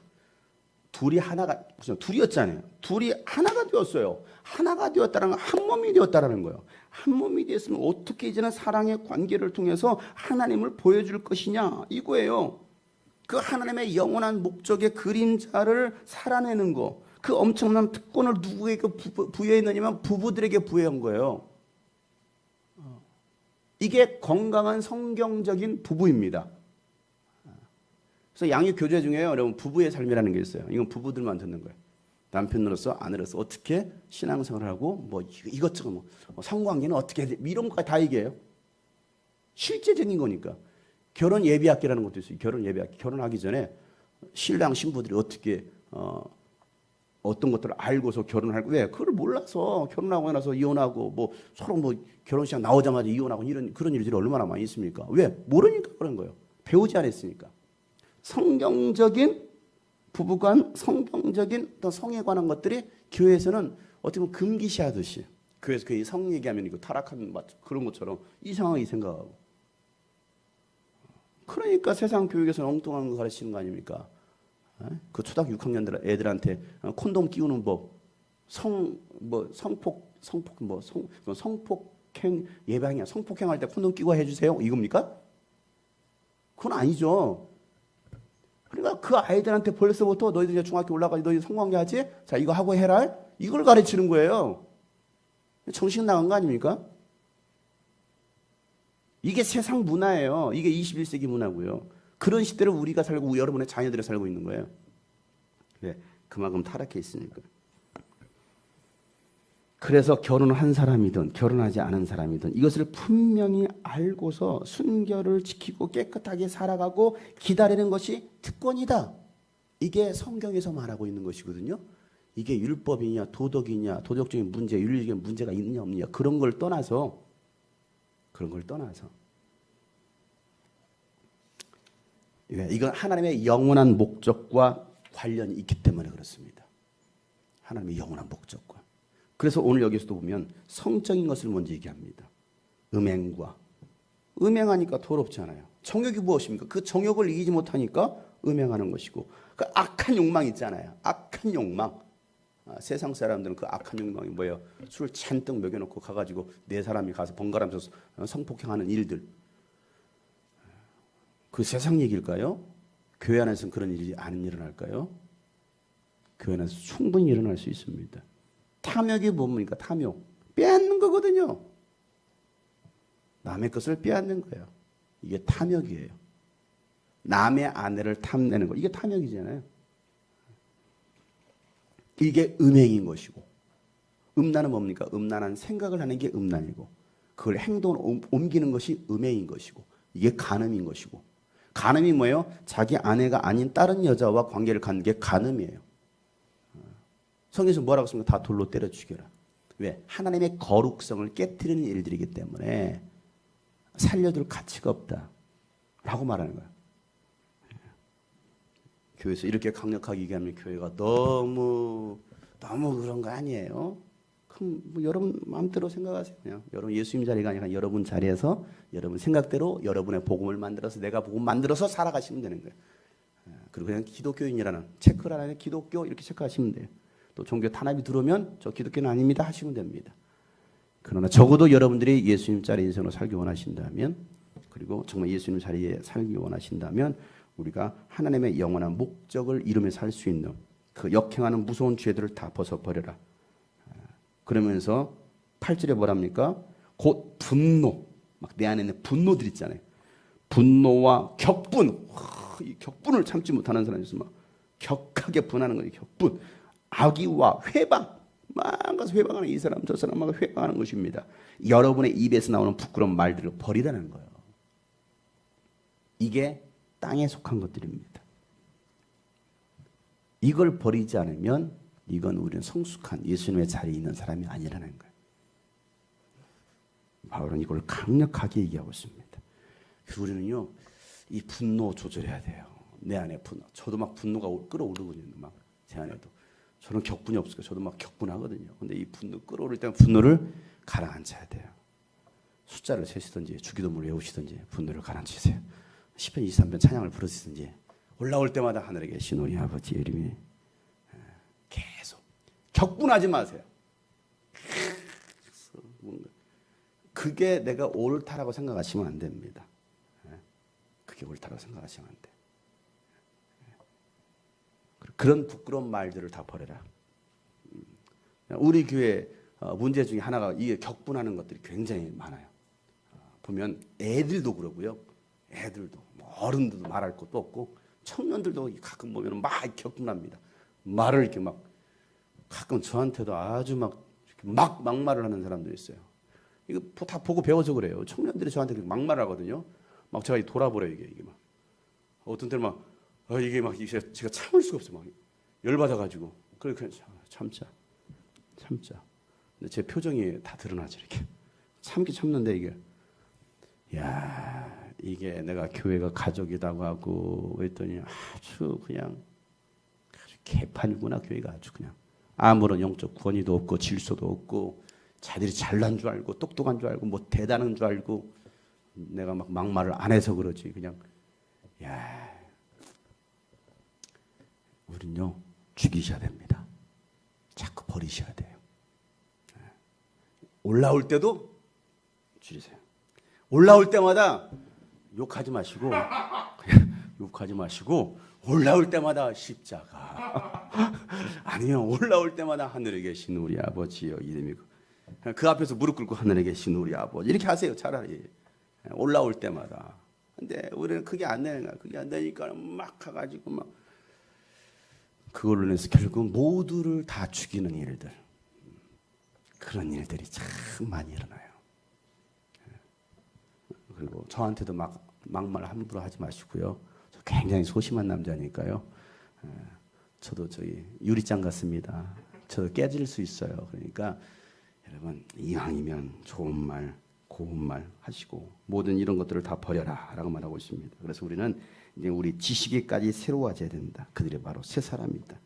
둘이 하나가, 둘이었잖아요. 둘이 하나가 되었어요. 하나가 되었다는 건 한 몸이 되었다는 거예요. 한 몸이 되었으면 어떻게 이제는 사랑의 관계를 통해서 하나님을 보여줄 것이냐 이거예요. 그 하나님의 영원한 목적의 그림자를 살아내는 거. 그 엄청난 특권을 누구에게 부여했느냐면 부부들에게 부여한 거예요. 이게 건강한 성경적인 부부입니다. 그래서 양육 교재 중에요, 여러분 부부의 삶이라는 게 있어요. 이건 부부들만 듣는 거예요. 남편으로서 아내로서 어떻게 신앙생활을 하고 뭐 이것저것 뭐 성관계는 어떻게 해야 돼, 이런 것까지 다 얘기해요. 실제적인 거니까. 결혼 예비학기라는 것도 있어요. 결혼 예비학기. 결혼하기 전에 신랑 신부들이 어떻게 어떤 것들을 알고서 결혼할 왜 그걸 몰라서 결혼하고 나서 이혼하고 뭐 서로 뭐 결혼식 나오자마자 이혼하고 그런 일들이 얼마나 많이 있습니까? 왜 모르니까 그런 거예요. 배우지 않았으니까. 성경적인 부부간, 성경적인 또 성에 관한 것들이 교회에서는 어떻게 보면 금기시하듯이 교회에서 괜히 성 얘기하면 이거 타락한 그런 것처럼 이상하게 생각하고. 그러니까 세상 교육에서는 엉뚱한 거 가르치는 거 아닙니까? 그 초등학교 6학년 애들한테 콘돔 끼우는 법, 성폭행 예방이야. 성폭행할 때 콘돔 끼고 해주세요. 이겁니까? 그건 아니죠. 그러니까 그 아이들한테 벌써부터 너희들 이제 중학교 올라가지 너희들 성관계 하지? 자, 이거 하고 해라. 이걸 가르치는 거예요. 정신 나간 거 아닙니까? 이게 세상 문화예요. 이게 21세기 문화고요. 그런 시대를 우리가 살고 여러분의 자녀들이 살고 있는 거예요. 왜? 그만큼 타락해 있으니까. 그래서 결혼을 한 사람이든 결혼하지 않은 사람이든 이것을 분명히 알고서 순결을 지키고 깨끗하게 살아가고 기다리는 것이 특권이다. 이게 성경에서 말하고 있는 것이거든요. 이게 율법이냐 도덕이냐 도덕적인 문제, 윤리적인 문제가 있느냐 없느냐 그런 걸 떠나서 이건 하나님의 영원한 목적과 관련이 있기 때문에 그렇습니다. 하나님의 영원한 목적과. 그래서 오늘 여기서도 보면 성적인 것을 먼저 얘기합니다. 음행하니까 더럽잖아요. 정욕이 무엇입니까? 그 정욕을 이기지 못하니까 음행하는 것이고 그 악한 욕망 있잖아요. 악한 욕망. 세상 사람들은 그 악한 욕망이 뭐예요? 술 잔뜩 먹여놓고 가가지고 네 사람이 가서 번갈아가면서 성폭행하는 일들. 그 세상 얘기일까요? 교회 안에서는 그런 일이 안 일어날까요? 교회 안에서 충분히 일어날 수 있습니다. 탐욕이 뭡니까? 탐욕. 빼앗는 거거든요. 남의 것을 빼앗는 거예요. 이게 탐욕이에요. 남의 아내를 탐내는 거. 이게 탐욕이잖아요. 이게 음행인 것이고. 음란은 뭡니까? 음란한 생각을 하는 게 음란이고 그걸 행동으로 옮기는 것이 음행인 것이고 이게 간음인 것이고 간음이 뭐예요? 자기 아내가 아닌 다른 여자와 관계를 갖는 게 간음이에요. 성경에서 뭐라고 했습니까? 다 돌로 때려 죽여라. 왜? 하나님의 거룩성을 깨트리는 일들이기 때문에 살려둘 가치가 없다. 라고 말하는 거예요. 교회에서 이렇게 강력하게 얘기하면 교회가 너무 그런 거 아니에요? 그럼 뭐 여러분 마음대로 생각하세요. 그냥 여러분 예수님 자리가 아니라 여러분 자리에서 여러분 생각대로 여러분의 복음을 만들어서 내가 복음 만들어서 살아가시면 되는 거예요. 그리고 그냥 기독교인이라는 체크를 안 해요. 기독교 이렇게 체크하시면 돼요. 또 종교 탄압이 들어오면 저 기독교는 아닙니다 하시면 됩니다. 그러나 적어도 여러분들이 예수님 자리 인생으로 살기 원하신다면 그리고 정말 예수님 자리에 살기 원하신다면 우리가 하나님의 영원한 목적을 이루며 살 수 있는 그 역행하는 무서운 죄들을 다 벗어버려라. 그러면서 8절에 뭐랍니까? 곧 분노. 막 내 안에 있는 분노들 있잖아요. 분노와 격분. 이 격분을 참지 못하는 사람이 있으면 막 격하게 분하는 거예요. 격분. 악의와 회방. 막 가서 회방하는 이 사람 저 사람 막 회방하는 것입니다. 여러분의 입에서 나오는 부끄러운 말들을 버리라는 거예요. 이게 땅에 속한 것들입니다. 이걸 버리지 않으면 이건 우리는 성숙한 예수님의 자리에 있는 사람이 아니라는 거예요. 바울은 이걸 강력하게 얘기하고 있습니다. 그래서 우리는요, 이 분노 조절해야 돼요. 내 안에 분노. 저도 막 분노가 끌어오르거든요. 막 제 안에도. 저는 격분이 없으니까 저도 막 격분하거든요. 근데 이 분노 끌어오를 때는 분노를 가라앉혀야 돼요. 숫자를 세시든지 주기도문을 외우시든지 분노를 가라앉히세요. 시편 23편 찬양을 부르시든지 올라올 때마다 하늘에 계신 우리 아버지의 이름이 계속 격분하지 마세요. 그게 내가 옳다라고 생각하시면 안 됩니다. 그게 옳다라고 생각하시면 안 돼. 그런 부끄러운 말들을 다 버려라. 우리 교회 문제 중에 하나가 이게 격분하는 것들이 굉장히 많아요. 보면 애들도 그러고요. 애들도 어른들도 말할 것도 없고 청년들도 가끔 보면 막 격분합니다. 말을 이렇게 막 가끔 저한테도 아주 막 막말을 하는 사람도 있어요. 이거 다 보고 배워서 그래요. 청년들이 저한테 막말을 하거든요. 막 제가 돌아버려요 이게 막 어떤 때는 막 이게 막 제가 참을 수가 없어요. 막 열받아가지고 그래 참자. 근데 제 표정이 다 드러나죠 이렇게 참는데 이게 내가 교회가 가족이라고 하고 했더니 아주 개판이구나 교회가 아주 그냥 아무런 영적 권위도 없고 질서도 없고 자들이 잘난 줄 알고 똑똑한 줄 알고 뭐 대단한 줄 알고 내가 막 막말을 안 해서 그러지. 그냥 야, 우린요 죽이셔야 됩니다. 자꾸 버리셔야 돼요. 올라올 때도 줄이세요. 올라올 때마다 욕하지 마시고 욕하지 마시고 올라올 때마다 십자가 아니요 올라올 때마다 하늘에 계신 우리 아버지여 이름이 그 앞에서 무릎 꿇고 하늘에 계신 우리 아버지 이렇게 하세요. 차라리 올라올 때마다. 근데 우리는 그게 안 되는 거야. 그게 안 되니까 막 가가지고 막 그걸로 인해서 결국 모두를 다 죽이는 일들, 그런 일들이 참 많이 일어나요. 그리고 저한테도 막말 함부로 하지 마시고요. 저 굉장히 소심한 남자니까요. 저도 저희 유리장 같습니다. 저도 깨질 수 있어요. 그러니까 여러분 이왕이면 좋은 말, 고운 말 하시고 모든 이런 것들을 다 버려라라고 말하고 있습니다. 그래서 우리는 이제 우리 지식에까지 새로워져야 된다. 그들이 바로 새 사람이다.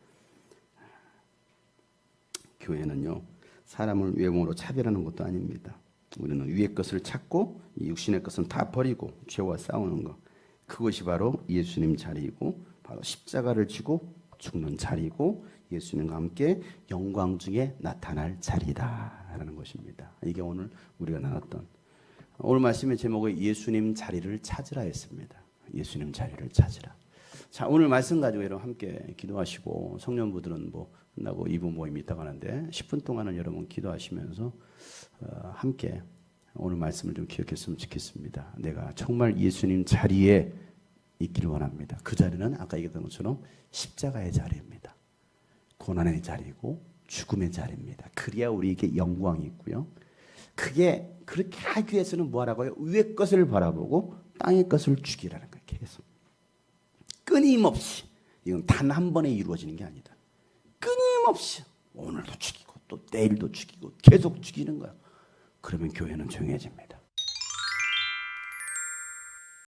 교회는요 사람을 외모로 차별하는 것도 아닙니다. 우리는 위의 것을 찾고 이 육신의 것은 다 버리고 죄와 싸우는 것. 그것이 바로 예수님 자리이고 바로 십자가를 지고 죽는 자리이고 예수님과 함께 영광 중에 나타날 자리다라는 것입니다. 이게 오늘 우리가 나눴던 오늘 말씀의 제목은 예수님 자리를 찾으라 했습니다. 예수님 자리를 찾으라. 자, 오늘 말씀 가지고 여러분 함께 기도하시고 청년부들은 뭐 끝나고 2부 모임이 있다고 하는데 10분 동안은 여러분 기도하시면서 함께 오늘 말씀을 좀 기억했으면 좋겠습니다. 내가 정말 예수님 자리에 있기를 원합니다. 그 자리는 아까 얘기했던 것처럼 십자가의 자리입니다. 고난의 자리고 죽음의 자리입니다. 그래야 우리에게 영광이 있고요. 그게 그렇게 하기 위해서는 뭐 하라고요? 위의 것을 바라보고 땅의 것을 죽이라는 거예요. 계속. 끊임없이. 이건 단 한 번에 이루어지는 게 아니다. 끊임없이 오늘도 죽이고 또 내일도 죽이고 계속 죽이는 거야. 그러면 교회는 조용해집니다.